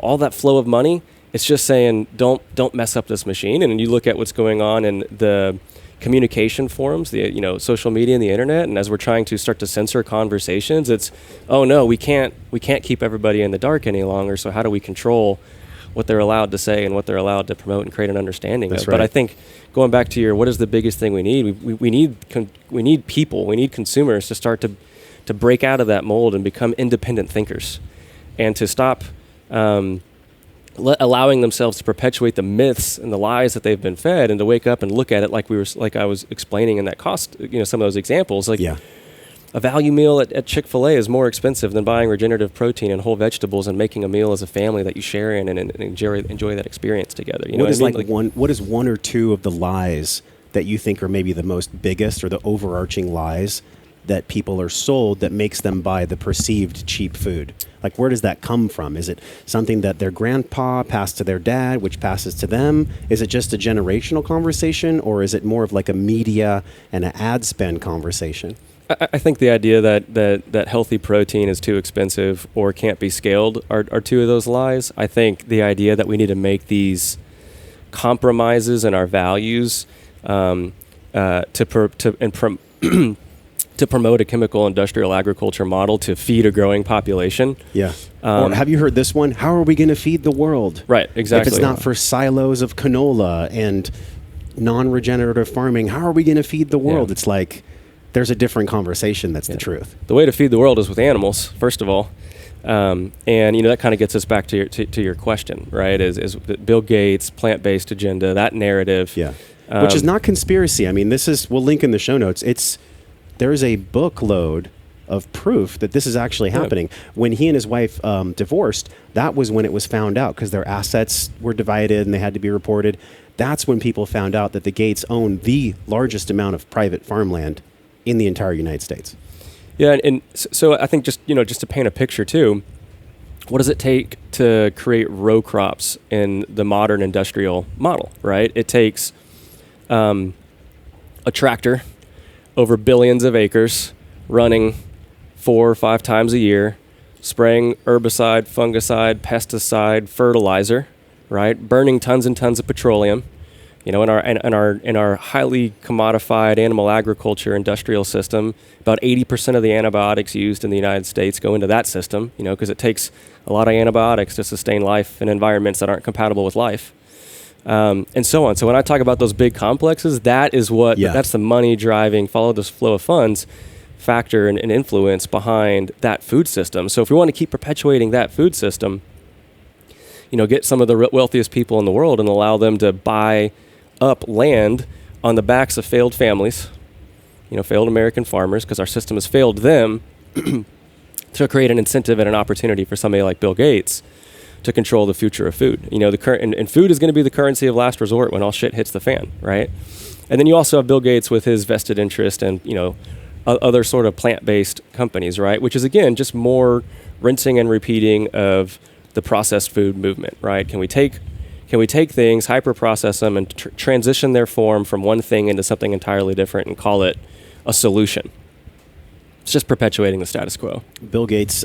all that flow of money. It's just saying, don't mess up this machine. And you look at what's going on in the communication forums, the social media and the internet. And as we're trying to start to censor conversations, it's, oh no, we can't keep everybody in the dark any longer. So how do we control what they're allowed to say and what they're allowed to promote and create an understanding That's of? right. But I think going back to what is the biggest thing we need? We need people, we need consumers to start to break out of that mold and become independent thinkers, and to stop allowing themselves to perpetuate the myths and the lies that they've been fed, and to wake up and look at it like I was explaining in that cost, some of those examples. A value meal at Chick-fil-A is more expensive than buying regenerative protein and whole vegetables and making a meal as a family that you share in and enjoy that experience together. What is one or two of the lies that you think are maybe the most biggest or the overarching lies that people are sold that makes them buy the perceived cheap food? Like, where does that come from? Is it something that their grandpa passed to their dad, which passes to them? Is it just a generational conversation, or is it more of like a media and an ad spend conversation? I think the idea that healthy protein is too expensive or can't be scaled are two of those lies. I think the idea that we need to make these compromises in our values to promote a chemical industrial agriculture model to feed a growing population. Yeah. Or have you heard this one? How are we going to feed the world? Right, exactly. If it's not for silos of canola and non-regenerative farming, how are we going to feed the world? Yeah. It's like, there's a different conversation that's the truth. The way to feed the world is with animals, first of all. And that kind of gets us back to your question, right? Is Bill Gates, plant-based agenda, that narrative. Yeah. Which is not conspiracy. I mean, we'll link in the show notes. There's a bookload of proof that this is actually happening. Yeah. When he and his wife divorced, that was when it was found out, because their assets were divided and they had to be reported. That's when people found out that the Gates owned the largest amount of private farmland in the entire United States. Yeah, and so I think just to paint a picture too, what does it take to create row crops in the modern industrial model, right? It takes a tractor over billions of acres running 4 or 5 times a year, spraying herbicide, fungicide, pesticide, fertilizer, right? Burning tons and tons of petroleum. In our highly commodified animal agriculture industrial system, about 80% of the antibiotics used in the United States go into that system, because it takes a lot of antibiotics to sustain life in environments that aren't compatible with life, and so on. So when I talk about those big complexes, that's the money driving, follow this flow of funds factor and influence behind that food system. So if we want to keep perpetuating that food system, get some of the wealthiest people in the world and allow them to buy up land on the backs of failed families, failed American farmers, because our system has failed them, to create an incentive and an opportunity for somebody like Bill Gates to control the future of food. And food is going to be the currency of last resort when all shit hits the fan, right? And then you also have Bill Gates with his vested interest and other sort of plant-based companies, right? Which is again just more rinsing and repeating of the processed food movement, right? Can we take things, hyper-process them, and transition their form from one thing into something entirely different and call it a solution? It's just perpetuating the status quo. Bill Gates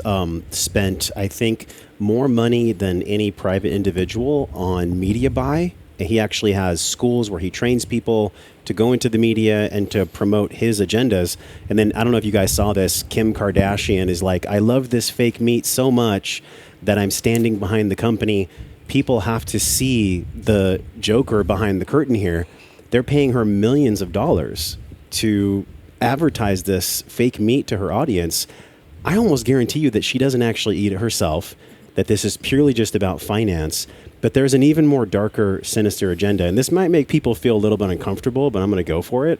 spent, I think, more money than any private individual on media buy. And he actually has schools where he trains people to go into the media and to promote his agendas. And then, I don't know if you guys saw this, Kim Kardashian is like, I love this fake meat so much that I'm standing behind the company. People have to see the Joker behind the curtain here. They're paying her millions of dollars to advertise this fake meat to her audience, I almost guarantee you that she doesn't actually eat it herself, that this is purely just about finance. But there's an even more darker, sinister agenda. And this might make people feel a little bit uncomfortable, but I'm going to go for it.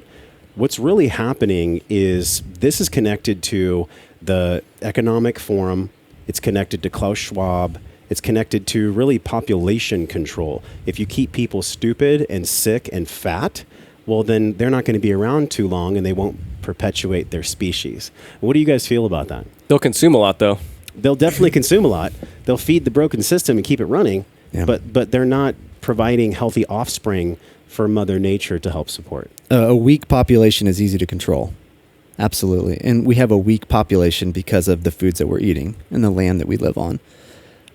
What's really happening is this is connected to the Economic Forum. It's connected to Klaus Schwab. It's connected to really population control. If you keep people stupid and sick and fat, well, then they're not going to be around too long and they won't perpetuate their species. What do you guys feel about that? They'll consume a lot, though. They'll definitely consume a lot. They'll feed the broken system and keep it running, but they're not providing healthy offspring for Mother Nature to help support. A weak population is easy to control. Absolutely. And we have a weak population because of the foods that we're eating and the land that we live on.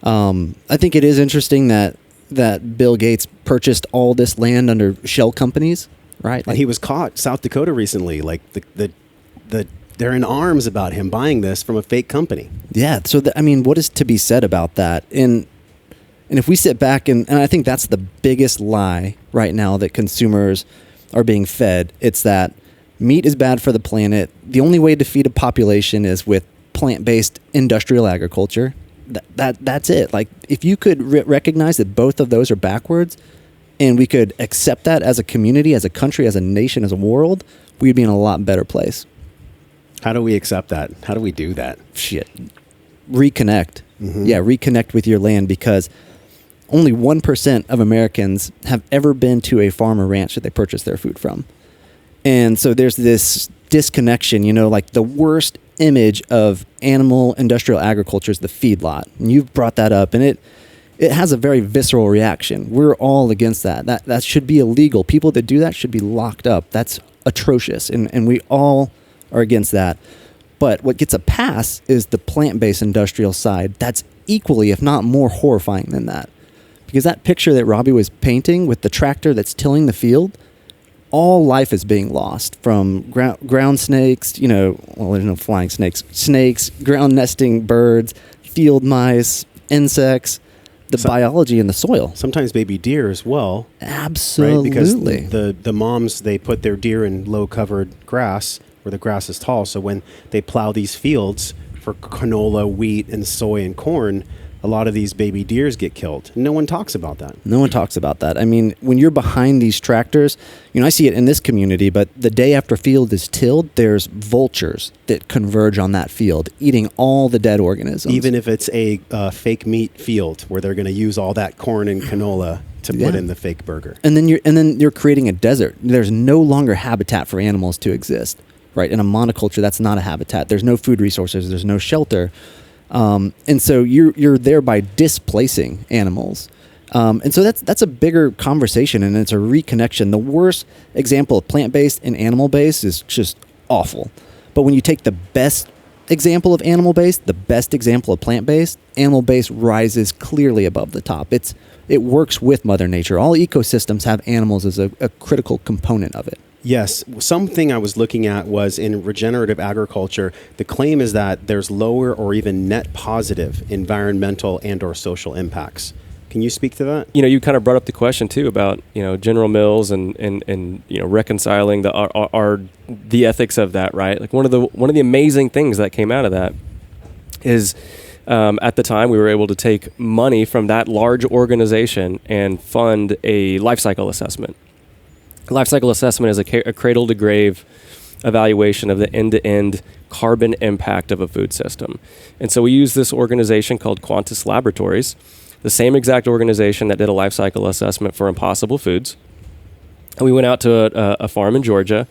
I think it is interesting that Bill Gates purchased all this land under shell companies, right? And he was caught South Dakota recently. Like they're in arms about him buying this from a fake company. Yeah. So what is to be said about that? And if we sit back and I think that's the biggest lie right now that consumers are being fed. It's that meat is bad for the planet. The only way to feed a population is with plant-based industrial agriculture. That's it. Like, if you could recognize that both of those are backwards, and we could accept that as a community, as a country, as a nation, as a world, we'd be in a lot better place. How do we accept that? How do we do that? Shit. Reconnect. Mm-hmm. Yeah, reconnect with your land, because only 1% of Americans have ever been to a farm or ranch that they purchased their food from. And so there's this disconnection, like the worst image of animal industrial agriculture is the feedlot. And you've brought that up, and it has a very visceral reaction. We're all against that. That should be illegal. People that do that should be locked up. That's atrocious, and we all are against that. But what gets a pass is the plant-based industrial side. That's equally, if not more, horrifying than that. Because that picture that Robby was painting with the tractor that's tilling the field, all life is being lost, from ground snakes, there's no flying snakes, ground nesting birds, field mice, insects, the biology in the soil. Sometimes baby deer as well. Absolutely. Right? Because the moms, they put their deer in low covered grass where the grass is tall. So when they plow these fields for canola, wheat, and soy and corn, a lot of these baby deers get killed. No one talks about that. No one talks about that. I mean, when you're behind these tractors, I see it in this community, but the day after field is tilled, there's vultures that converge on that field, eating all the dead organisms. Even if it's a fake meat field where they're going to use all that corn and canola to put in the fake burger. And then you're creating a desert. There's no longer habitat for animals to exist, right? In a monoculture, that's not a habitat. There's no food resources. There's no shelter. And so you're thereby displacing animals. And so that's a bigger conversation, and it's a reconnection. The worst example of plant-based and animal-based is just awful. But when you take the best example of animal-based, the best example of plant-based, animal-based rises clearly above the top. It works with Mother Nature. All ecosystems have animals as a critical component of it. Yes. Something I was looking at was in regenerative agriculture, the claim is that there's lower or even net positive environmental and or social impacts. Can you speak to that? You kind of brought up the question too about, General Mills and reconciling the ethics of that, right? Like one of the amazing things that came out of that is at the time we were able to take money from that large organization and fund a life cycle assessment. Life cycle assessment is a cradle-to-grave evaluation of the end-to-end carbon impact of a food system. And so we use this organization called Qantas Laboratories, the same exact organization that did a life cycle assessment for Impossible Foods. And we went out to a farm in Georgia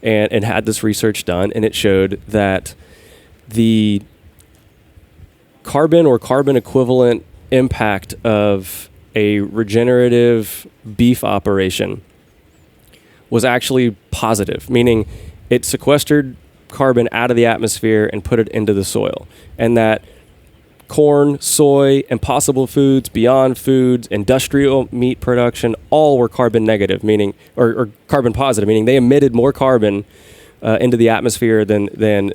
and had this research done, and it showed that the carbon or carbon equivalent impact of a regenerative beef operation was actually positive, meaning it sequestered carbon out of the atmosphere and put it into the soil. And that corn, soy, Impossible Foods, Beyond Foods, industrial meat production, all were carbon negative, meaning, or carbon positive, meaning they emitted more carbon into the atmosphere than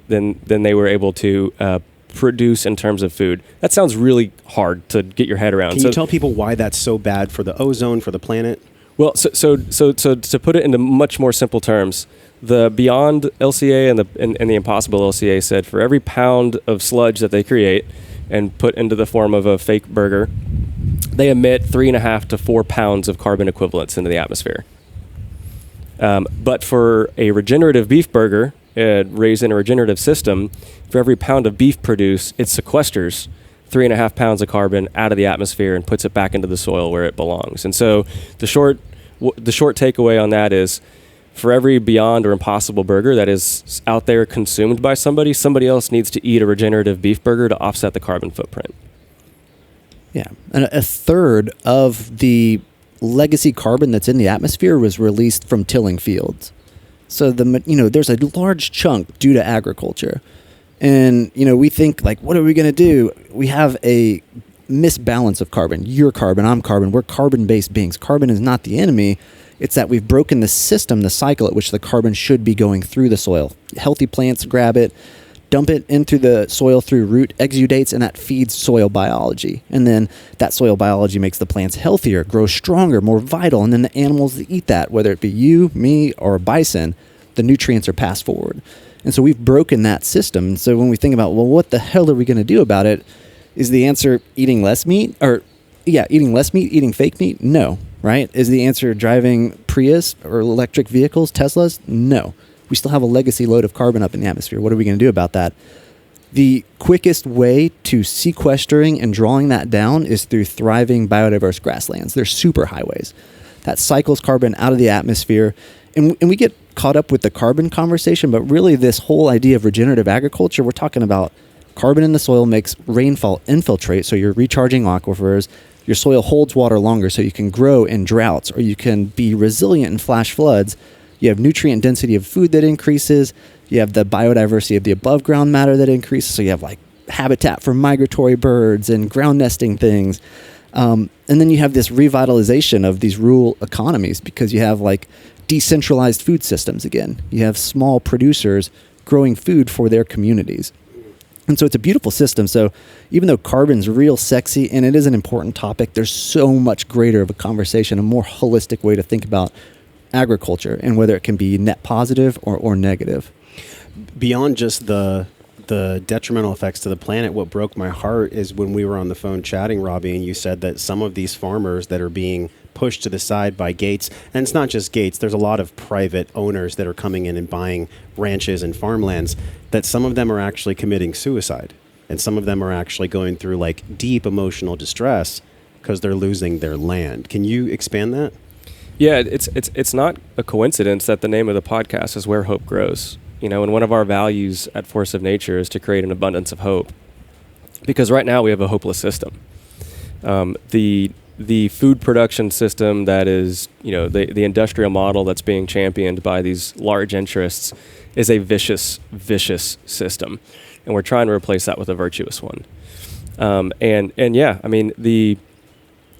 they were able to produce in terms of food. That sounds really hard to get your head around. Can you tell people why that's so bad for the ozone, for the planet? Well, so to put it into much more simple terms, the Beyond LCA and the Impossible LCA said for every pound of sludge that they create and put into the form of a fake burger, they emit 3.5 to 4 pounds of carbon equivalents into the atmosphere. But for a regenerative beef burger raised in a regenerative system, for every pound of beef produced, it sequesters 3.5 pounds of carbon out of the atmosphere and puts it back into the soil where it belongs. And so the short takeaway on that is, for every Beyond or Impossible burger that is out there consumed by somebody else needs to eat a regenerative beef burger to offset the carbon footprint. Yeah. And a third of the legacy carbon that's in the atmosphere was released from tilling fields. So there's a large chunk due to agriculture. And, we think, like, what are we going to do? We have a misbalance of carbon. You're carbon, I'm carbon. We're carbon-based beings. Carbon is not the enemy. It's that we've broken the system, the cycle at which the carbon should be going through the soil. Healthy plants grab it, dump it into the soil through root exudates, and that feeds soil biology. And then that soil biology makes the plants healthier, grow stronger, more vital. And then the animals that eat that, whether it be you, me, or a bison, the nutrients are passed forward. And so we've broken that system. And so when we think about, well, what the hell are we going to do about it? Is the answer eating less meat? Eating fake meat? No. Right? Is the answer driving Prius or electric vehicles, Teslas? No. We still have a legacy load of carbon up in the atmosphere. What are we going to do about that? The quickest way to sequestering and drawing that down is through thriving biodiverse grasslands. They're super highways. That cycles carbon out of the atmosphere. And we get caught up with the carbon conversation, but really this whole idea of regenerative agriculture, we're talking about carbon in the soil makes rainfall infiltrate, so you're recharging aquifers. Your soil holds water longer, so you can grow in droughts, or you can be resilient in flash floods. You have nutrient density of food that increases. You have the biodiversity of the above ground matter that increases. So you have like habitat for migratory birds and ground nesting things. And then you have this revitalization of these rural economies because you have like decentralized food systems again. You have small producers growing food for their communities. And so it's a beautiful system. So even though carbon's real sexy and it is an important topic, there's so much greater of a conversation, a more holistic way to think about agriculture and whether it can be net positive or negative. Beyond just the detrimental effects to the planet, what broke my heart is when we were on the phone chatting, Robby, and you said that some of these farmers that are being pushed to the side by Gates, and it's not just Gates, there's a lot of private owners that are coming in and buying ranches and farmlands, that some of them are actually committing suicide. And some of them are actually going through like deep emotional distress because they're losing their land. Can you expand that? Yeah, it's not a coincidence that the name of the podcast is Where Hope Grows. And one of our values at Force of Nature is to create an abundance of hope. Because right now we have a hopeless system. The food production system that is, the industrial model that's being championed by these large interests is a vicious system. And we're trying to replace that with a virtuous one. The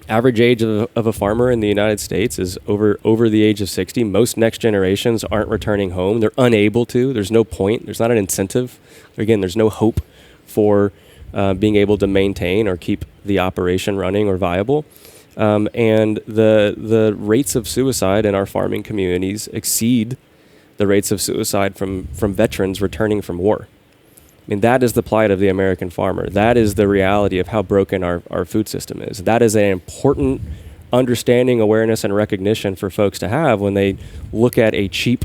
average age of a farmer in the United States is over the age of 60. Most next generations aren't returning home. They're unable to. There's no point. There's not an incentive. Again, there's no hope for being able to maintain or keep the operation running or viable. And the rates of suicide in our farming communities exceed the rates of suicide from veterans returning from war. I mean, that is the plight of the American farmer. That is the reality of how broken our food system is. That is an important understanding, awareness, and recognition for folks to have when they look at a cheap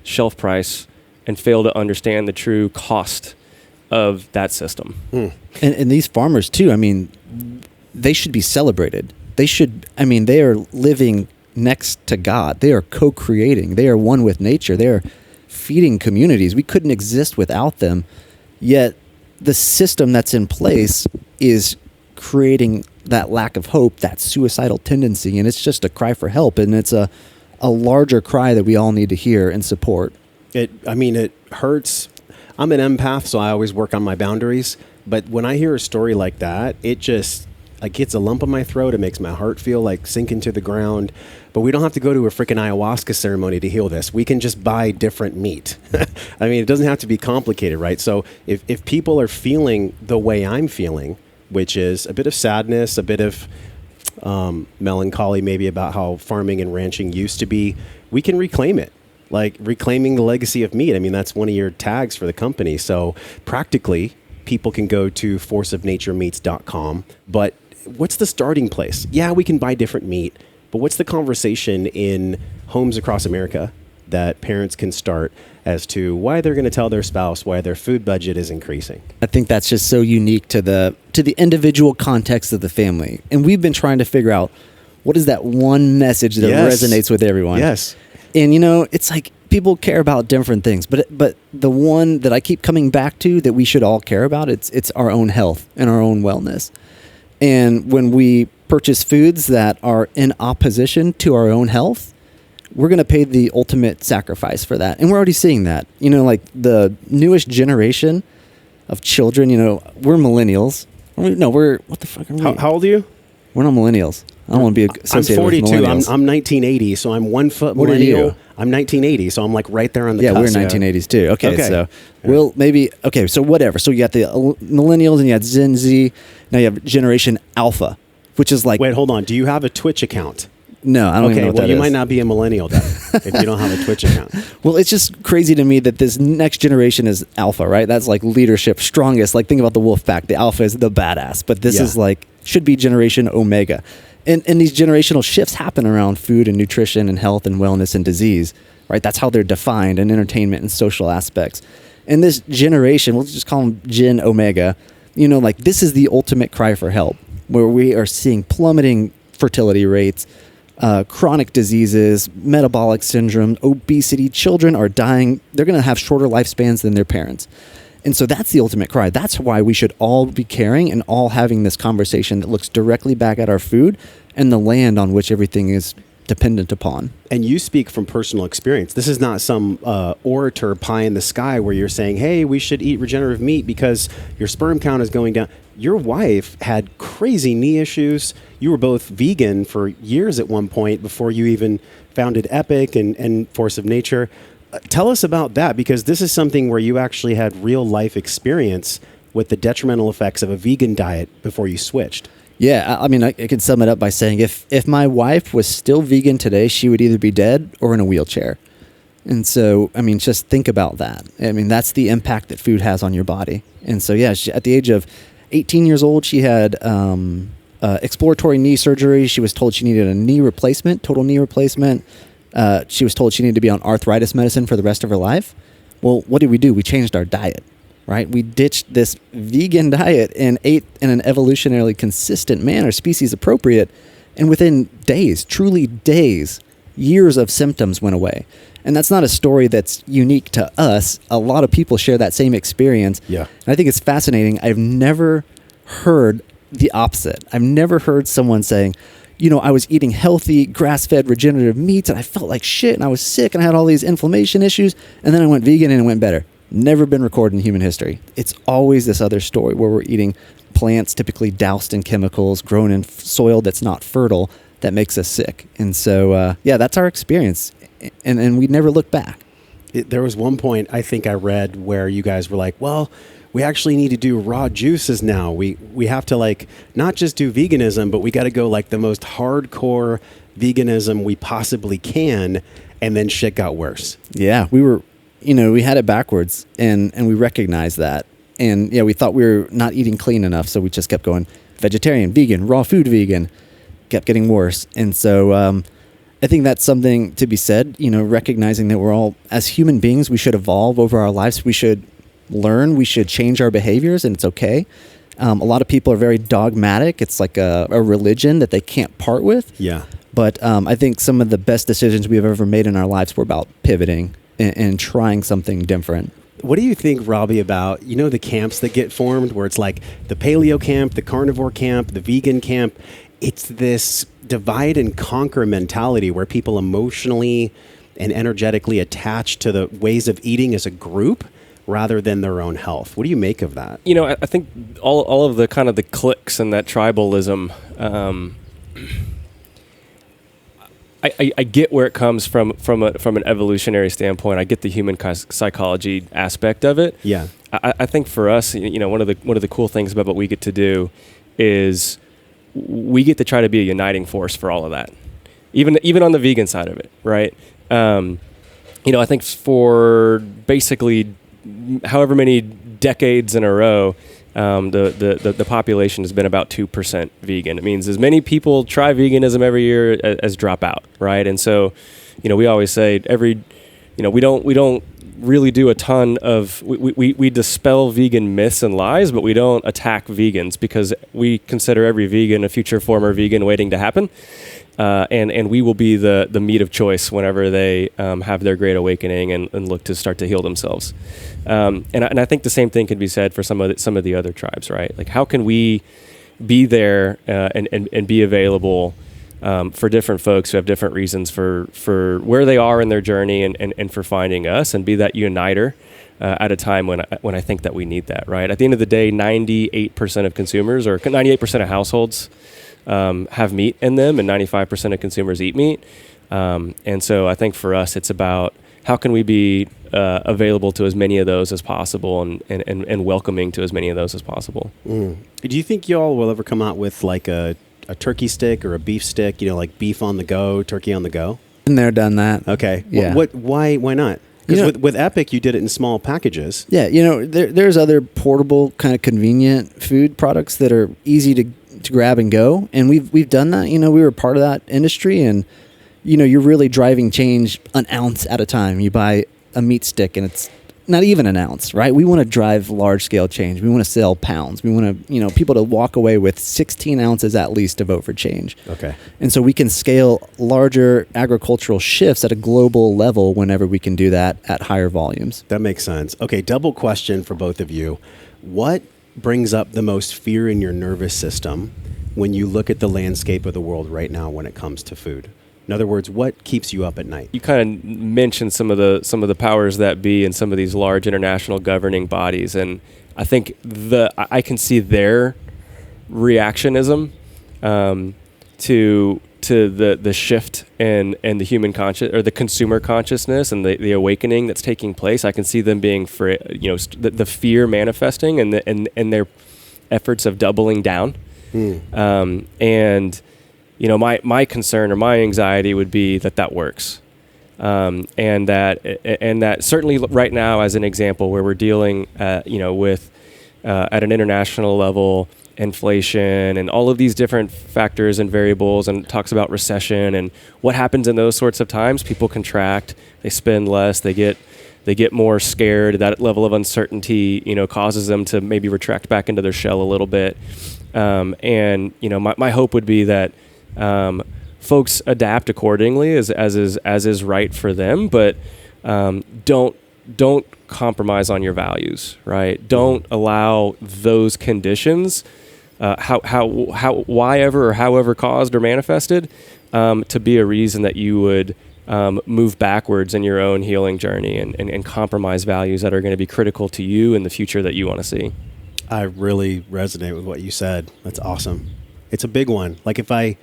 shelf price and fail to understand the true cost of that system. And these farmers too, they should be celebrated. They are living next to God. They are co-creating. They are one with nature. They are feeding communities. We couldn't exist without them. Yet the system that's in place is creating that lack of hope, that suicidal tendency, and it's just a cry for help. And it's a larger cry that we all need to hear and support. It hurts. I'm an empath, so I always work on my boundaries. But when I hear a story like that, it just gets a lump in my throat. It makes my heart feel like sinking to the ground. But we don't have to go to a freaking ayahuasca ceremony to heal this. We can just buy different meat. It doesn't have to be complicated, right? So if people are feeling the way I'm feeling, which is a bit of sadness, a bit of melancholy maybe about how farming and ranching used to be, we can reclaim it. like reclaiming the legacy of meat. I mean, that's one of your tags for the company. So practically, people can go to forceofnaturemeats.com. But what's the starting place? Yeah, we can buy different meat, but what's the conversation in homes across America that parents can start as to why they're going to tell their spouse why their food budget is increasing? I think that's just so unique to the individual context of the family. And we've been trying to figure out what is that one message that resonates with everyone. Yes. And it's like people care about different things, but the one that I keep coming back to that we should all care about, it's our own health and our own wellness. And when we purchase foods that are in opposition to our own health, we're going to pay the ultimate sacrifice for that. And we're already seeing that. Like the newest generation of children, we're millennials. No, what the fuck are we? How old are you? We're not millennials. I don't want to be associated I'm 42. with millennials. I'm 1980, so I'm 1 foot What are millennial. you? I'm 1980, so I'm like right there on the yeah, cusp. we're 1980s too. Okay. So Yeah. we'll maybe, okay, so whatever. So you got the millennials and you got Gen Z. Now you have Generation Alpha, which is like... Wait, hold on. Do you have a Twitch account? No, I don't even know what that is. Well, you might not be a millennial then if you don't have a Twitch account. Well, it's just crazy to me that this next generation is alpha, right? That's like leadership, strongest. Like think about the wolf pack. The alpha is the badass, but this is like, should be generation omega. And these generational shifts happen around food and nutrition and health and wellness and disease, right? That's how they're defined in entertainment and social aspects. And this generation, we'll just call them Gen Omega, like this is the ultimate cry for help, where we are seeing plummeting fertility rates, chronic diseases, metabolic syndrome, obesity. Children are dying. They're going to have shorter lifespans than their parents. And so that's the ultimate cry. That's why we should all be caring and all having this conversation that looks directly back at our food and the land on which everything is dependent upon. And you speak from personal experience. This is not some orator pie in the sky where you're saying, hey, we should eat regenerative meat because your sperm count is going down. Your wife had crazy knee issues. You were both vegan for years at one point before you even founded Epic and Force of Nature. Tell us about that, because this is something where you actually had real life experience with the detrimental effects of a vegan diet before you switched. Yeah, I mean, I could sum it up by saying if my wife was still vegan today, she would either be dead or in a wheelchair. And so, I mean, just think about that. I mean, that's the impact that food has on your body. And so, yeah, at the age of 18 years old, she had exploratory knee surgery. She was told she needed a knee replacement, total knee replacement. She was told she needed to be on arthritis medicine for the rest of her life. Well, what did we do? We changed our diet, right? We ditched this vegan diet and ate in an evolutionarily consistent manner, species appropriate. And within days, truly days, years of symptoms went away. And that's not a story that's unique to us. A lot of people share that same experience. Yeah. And I think it's fascinating. I've never heard the opposite. I've never heard someone saying, I was eating healthy, grass-fed, regenerative meats, and I felt like shit, and I was sick, and I had all these inflammation issues, and then I went vegan, and it went better. Never been recorded in human history. It's always this other story where we're eating plants typically doused in chemicals, grown in soil that's not fertile, that makes us sick. And so, that's our experience, and we never look back. There was one point I think I read where you guys were like, well, we actually need to do raw juices now. We have to like not just do veganism, but we got to go like the most hardcore veganism we possibly can. And then shit got worse. Yeah, we were, we had it backwards and we recognized that. And yeah, we thought we were not eating clean enough. So we just kept going vegetarian, vegan, raw food, vegan, kept getting worse. And so I think that's something to be said, recognizing that we're all, as human beings, we should evolve over our lives. We should learn, we should change our behaviors, and it's okay. A lot of people are very dogmatic. It's like a religion that they can't part with. Yeah. But I think some of the best decisions we've ever made in our lives were about pivoting and trying something different. What do you think, Robby, about, the camps that get formed where it's like the paleo camp, the carnivore camp, the vegan camp? It's this divide and conquer mentality where people emotionally and energetically attach to the ways of eating as a group rather than their own health. What do you make of that? I think all of the kind of the cliques and that tribalism, I get where it comes from an evolutionary standpoint. I get the human psychology aspect of it. Yeah. I think for us, one of the cool things about what we get to do is we get to try to be a uniting force for all of that, even on the vegan side of it, right? I think for basically however many decades in a row, the population has been about 2% vegan. It means as many people try veganism every year as drop out, right? And so, we always say we don't really do a ton of, we dispel vegan myths and lies, but we don't attack vegans because we consider every vegan a future former vegan waiting to happen. And we will be the meat of choice whenever they have their great awakening and look to start to heal themselves. And I think the same thing can be said for some of the other tribes, right? Like, how can we be there and be available for different folks who have different reasons for where they are in their journey and for finding us, and be that uniter at a time when I think that we need that, right? At the end of the day, 98% of consumers, or 98% of households, have meat in them, and 95% of consumers eat meat. And so I think for us, it's about how can we be available to as many of those as possible, and welcoming to as many of those as possible. Do you think y'all will ever come out with like a turkey stick or a beef stick, like beef on the go, turkey on the go? Been there, done that. Okay. Yeah. Why not? Because with Epic, you did it in small packages. Yeah, there's other portable kind of convenient food products that are easy to grab and go, and we've done that. We were part of that industry, and you're really driving change an ounce at a time. You buy a meat stick and it's not even an ounce, right? We want to drive large scale change. We want to sell pounds. We want to people to walk away with 16 ounces at least to vote for change. Okay. And so we can scale larger agricultural shifts at a global level whenever we can do that at higher volumes. That makes sense. Okay, double question for both of you. What brings up the most fear in your nervous system when you look at the landscape of the world right now when it comes to food? In other words, what keeps you up at night? You kind of mentioned some of the powers that be and some of these large international governing bodies, and I think I can see their reactionism to the shift in the human conscious, or the consumer consciousness, and the awakening that's taking place. I can see them being the fear manifesting and their efforts of doubling down. And my concern or my anxiety would be that works, and that certainly right now, as an example, where we're dealing with at an international level, inflation and all of these different factors and variables, and talks about recession and what happens in those sorts of times. People contract, they spend less, they get more scared. That level of uncertainty, causes them to maybe retract back into their shell a little bit. And my hope would be that folks adapt accordingly as is right for them, but don't compromise on your values, right? Don't allow those conditions, however caused or manifested, to be a reason that you would move backwards in your own healing journey and compromise values that are going to be critical to you in the future that you want to see. I really resonate with what you said. That's awesome. It's a big one. Like if I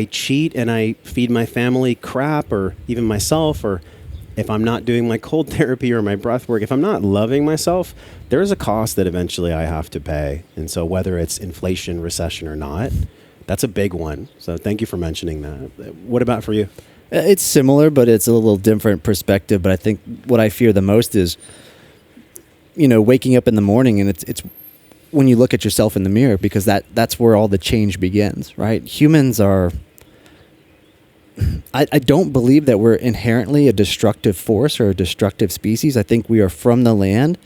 cheat and I feed my family crap, or even myself, or if I'm not doing my cold therapy or my breath work, if I'm not loving myself, there is a cost that eventually I have to pay. And so whether it's inflation, recession or not, that's a big one. So thank you for mentioning that. What about for you? It's similar, but it's a little different perspective. But I think what I fear the most is, waking up in the morning, and it's when you look at yourself in the mirror, because that's where all the change begins, right? Humans are, I don't believe that we're inherently a destructive force or a destructive species. I think we are from the land.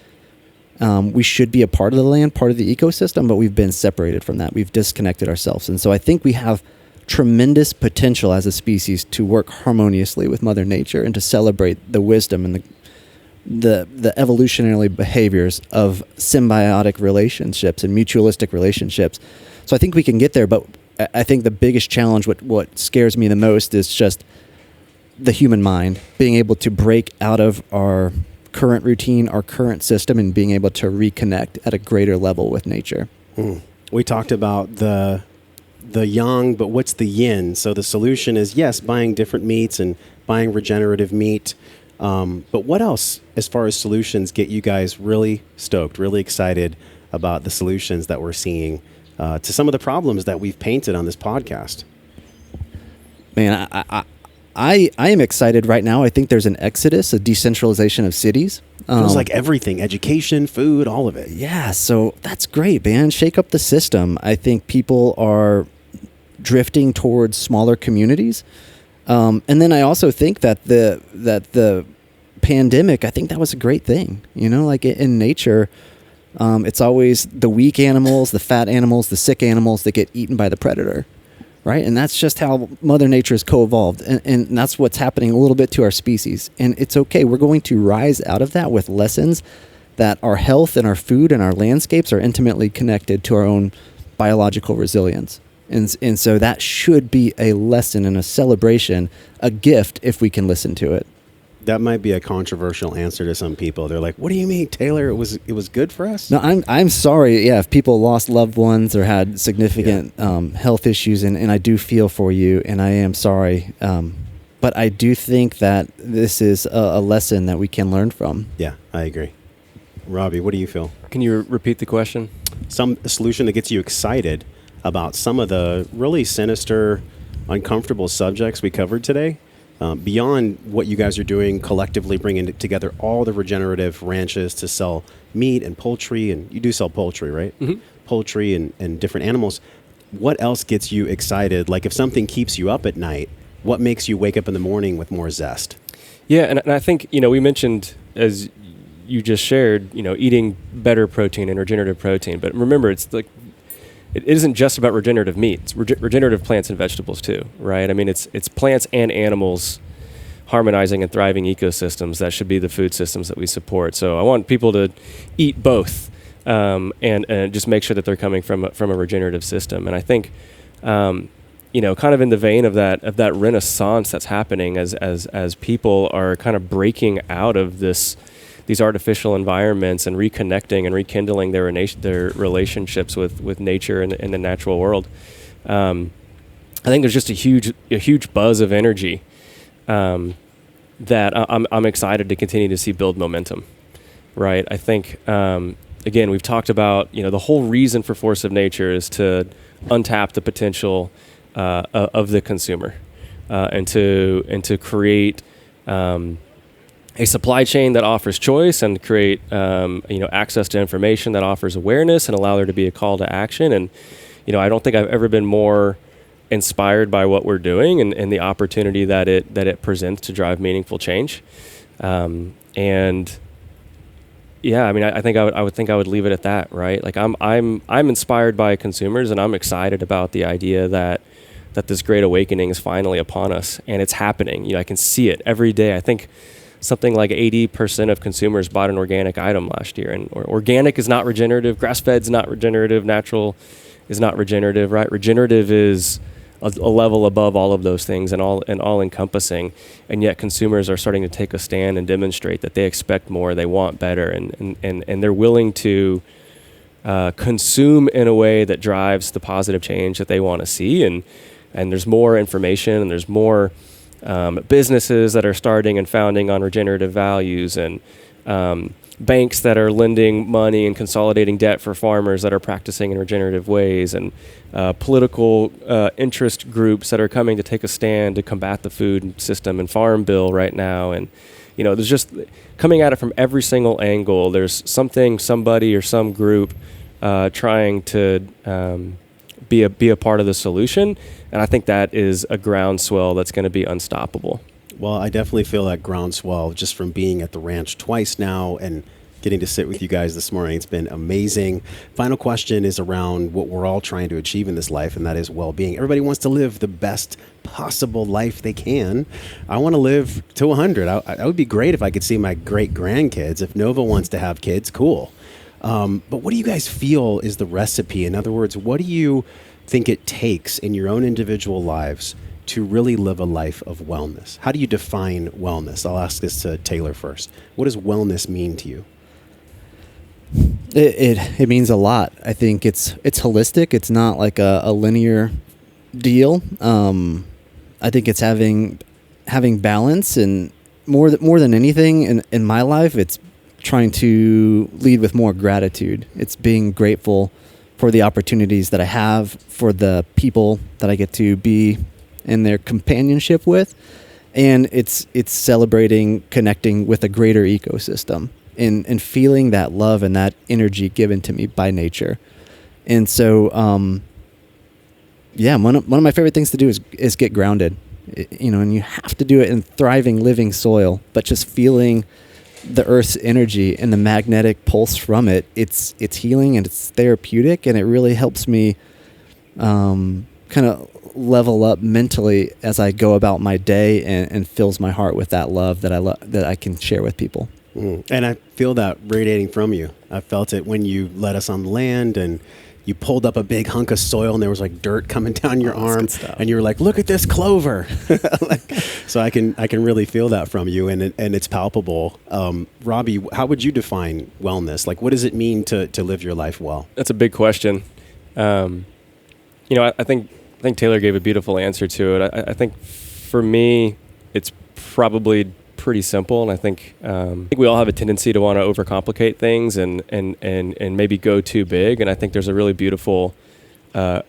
We should be a part of the land, part of the ecosystem, but we've been separated from that. We've disconnected ourselves. And so I think we have tremendous potential as a species to work harmoniously with Mother Nature and to celebrate the wisdom and the evolutionary behaviors of symbiotic relationships and mutualistic relationships. So I think we can get there, but I think the biggest challenge, what scares me the most, is just the human mind, being able to break out of our current routine, our current system, and being able to reconnect at a greater level with nature. We talked about the yang, but what's the yin? So the solution is, yes, buying different meats and buying regenerative meat. But what else, as far as solutions, get you guys really stoked, really excited about the solutions that we're seeing to some of the problems that we've painted on this podcast? Man, I am excited right now. I think there's an exodus, a decentralization of cities. Feels like everything, education, food, all of it. Yeah, so that's great, man. Shake up the system. I think people are drifting towards smaller communities. And then I also think that the pandemic, I think that was a great thing. Like in nature, it's always the weak animals, the fat animals, the sick animals that get eaten by the predator. Right. And that's just how Mother Nature has co-evolved. And that's what's happening a little bit to our species. And it's okay. We're going to rise out of that with lessons that our health and our food and our landscapes are intimately connected to our own biological resilience. And so that should be a lesson and a celebration, a gift if we can listen to it. That might be a controversial answer to some people. They're like, "What do you mean, Taylor? It was good for us?" No, I'm sorry. Yeah, if people lost loved ones or had significant health issues, and I do feel for you, and I am sorry. But I do think that this is a lesson that we can learn from. Yeah, I agree. Robby, what do you feel? Can you repeat the question? Some solution that gets you excited about some of the really sinister, uncomfortable subjects we covered today. Beyond what you guys are doing collectively, bringing together all the regenerative ranches to sell meat and poultry, and you do sell poultry, right? Mm-hmm. Poultry and different animals. What else gets you excited? Like if something keeps you up at night, what makes you wake up in the morning with more zest? Yeah, and I think, we mentioned, as you just shared, eating better protein and regenerative protein. But remember, it's like, it isn't just about regenerative meat. It's regenerative plants and vegetables too, right? I mean, it's plants and animals harmonizing and thriving ecosystems that should be the food systems that we support. So I want people to eat both and just make sure that they're coming from a regenerative system. And I think, kind of in the vein of that renaissance that's happening as people are kind of breaking out of these artificial environments and reconnecting and rekindling their relationships with nature and the natural world. I think there's just a huge buzz of energy that I'm excited to continue to see build momentum. Right. I think again, we've talked about the whole reason for Force of Nature is to untap the potential of the consumer and to create a supply chain that offers choice and create access to information that offers awareness and allow there to be a call to action. And I don't think I've ever been more inspired by what we're doing and the opportunity that it presents to drive meaningful change. And yeah, I mean, I think I would leave it at that, right? Like I'm inspired by consumers, and I'm excited about the idea that this great awakening is finally upon us, and it's happening. I can see it every day. I think something like 80% of consumers bought an organic item last year, and organic is not regenerative, grass-fed is not regenerative, natural is not regenerative, right? Regenerative is a level above all of those things and all encompassing, and yet consumers are starting to take a stand and demonstrate that they expect more, they want better, and they're willing to consume in a way that drives the positive change that they want to see, and there's more information and there's more businesses that are starting and founding on regenerative values, and banks that are lending money and consolidating debt for farmers that are practicing in regenerative ways, and political interest groups that are coming to take a stand to combat the food system and farm bill right now. And there's just coming at it from every single angle. There's somebody or some group trying to be a part of the solution. And I think that is a groundswell that's going to be unstoppable. Well, I definitely feel that groundswell just from being at the ranch twice now and getting to sit with you guys this morning. It's been amazing. Final question is around what we're all trying to achieve in this life, and that is well-being. Everybody wants to live the best possible life they can. I want to live to 100. That would be great if I could see my great-grandkids. If Nova wants to have kids, cool. But what do you guys feel is the recipe? In other words, what do you think it takes in your own individual lives to really live a life of wellness? How do you define wellness? I'll ask this to Taylor first. What does wellness mean to you? It means a lot. I think it's holistic. It's not like a linear deal. I think it's having balance, and more than anything in my life, it's trying to lead with more gratitude. It's being grateful for the opportunities that I have, for the people that I get to be in their companionship with, And it's celebrating connecting with a greater ecosystem and feeling that love and that energy given to me by nature. And so, one of my favorite things to do is get grounded, and you have to do it in thriving, living soil, but just feeling the earth's energy and the magnetic pulse from it, it's healing and it's therapeutic, and it really helps me kind of level up mentally as I go about my day and fills my heart with that love that I can share with people. And I feel that radiating from you. I felt it when you led us on the land and you pulled up a big hunk of soil and there was like dirt coming down your arm and you were like, look at this clover. So I can really feel that from you, and it's palpable. Robby, how would you define wellness? Like, what does it mean to live your life well? That's a big question. I think Taylor gave a beautiful answer to it. I think for me, it's probably pretty simple, and I think we all have a tendency to want to overcomplicate things and maybe go too big. And I think there's a really beautiful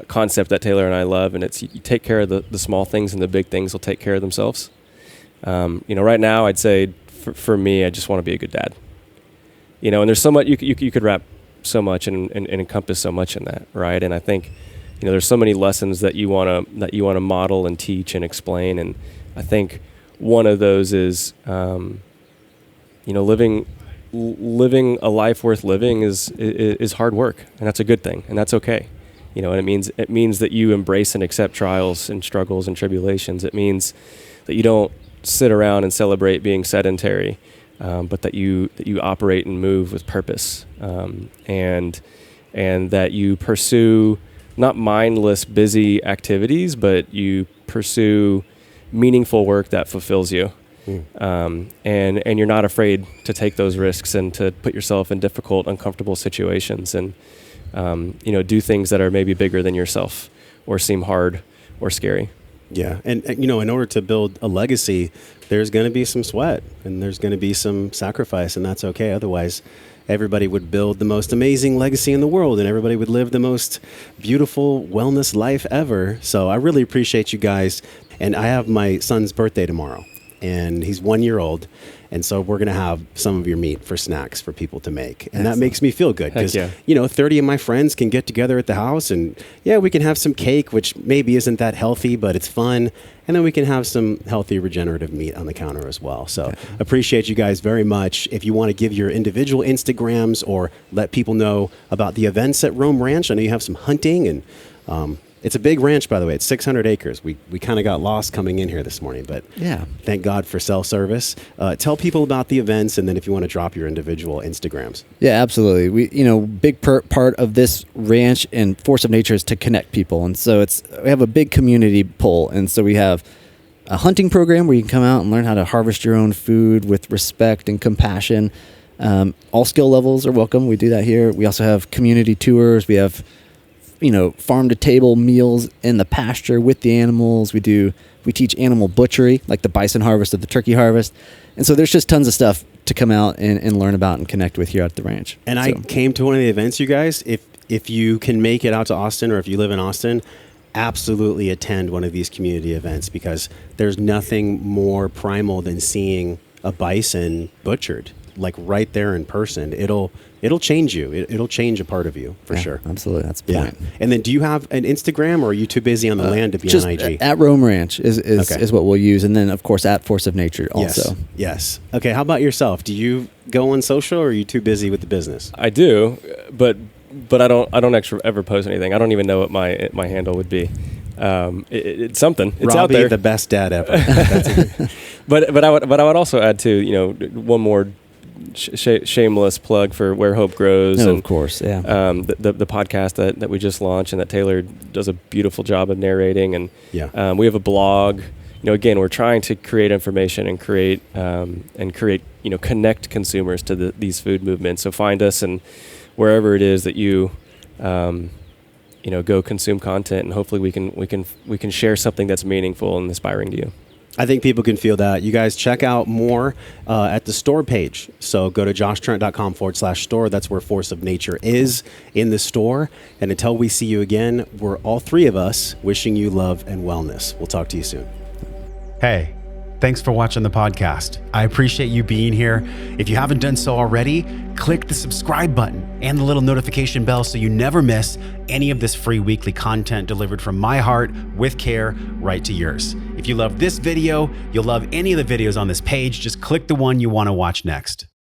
concept that Taylor and I love, and it's you take care of the small things, and the big things will take care of themselves. Right now, I'd say for me, I just want to be a good dad. And there's so much you could wrap so much and encompass so much in that, right? And I think there's so many lessons that you want to model and teach and explain, and I think one of those is, living a life worth living is hard work, and that's a good thing, and that's okay. And it means that you embrace and accept trials and struggles and tribulations. It means that you don't sit around and celebrate being sedentary, but that you operate and move with purpose, and that you pursue not mindless, busy activities, but you pursue meaningful work that fulfills you. And you're not afraid to take those risks and to put yourself in difficult, uncomfortable situations, and do things that are maybe bigger than yourself or seem hard or scary. Yeah. And in order to build a legacy, there's going to be some sweat and there's going to be some sacrifice, and that's okay. Otherwise, everybody would build the most amazing legacy in the world, and everybody would live the most beautiful wellness life ever. So I really appreciate you guys. And I have my son's birthday tomorrow, and he's 1 year old. And so we're going to have some of your meat for snacks for people to make. And that makes me feel good because, 30 of my friends can get together at the house, and we can have some cake, which maybe isn't that healthy, but it's fun. And then we can have some healthy regenerative meat on the counter as well. So appreciate you guys very much. If you want to give your individual Instagrams or let people know about the events at Rome Ranch, I know you have some hunting, and it's a big ranch, by the way. It's 600 acres. We kind of got lost coming in here this morning, but thank God for self-service. Tell people about the events, and then if you want to drop your individual Instagrams. Yeah, absolutely. We, big part of this ranch and Force of Nature is to connect people, and so we have a big community pull, and so we have a hunting program where you can come out and learn how to harvest your own food with respect and compassion. All skill levels are welcome. We do that here. We also have community tours. We have farm to table meals in the pasture with the animals. We teach animal butchery, like the bison harvest or the turkey harvest. And so there's just tons of stuff to come out and learn about and connect with here at the ranch. And I came to one of the events, you guys. If you can make it out to Austin, or if you live in Austin, absolutely attend one of these community events, because there's nothing more primal than seeing a bison butchered, like right there in person. It'll change you. It'll change a part of you for sure. Absolutely, that's the point. And then, do you have an Instagram, or are you too busy on the land to be on IG? At Rome Ranch is what we'll use, and then of course at Force of Nature also. Yes. Okay. How about yourself? Do you go on social, or are you too busy with the business? I do, but I don't actually ever post anything. I don't even know what my handle would be. It's something. It's Robby, out there. The best dad ever. But I would also add to one more shameless plug for Where Hope Grows. No, and, of course, the podcast that we just launched, and that Taylor does a beautiful job of narrating. And we have a blog. Again, we're trying to create information and create connect consumers to these food movements. So find us, and wherever it is that you go consume content, and hopefully we can share something that's meaningful and inspiring to you. I think people can feel that. You guys check out more at the store page. So go to joshtrent.com/store. That's where Force of Nature is in the store. And until we see you again, we're all three of us wishing you love and wellness. We'll talk to you soon. Hey, Thanks for watching the podcast. I appreciate you being here. If you haven't done so already, click the subscribe button and the little notification bell so you never miss any of this free weekly content delivered from my heart with care right to yours. If you love this video, you'll love any of the videos on this page. Just click the one you want to watch next.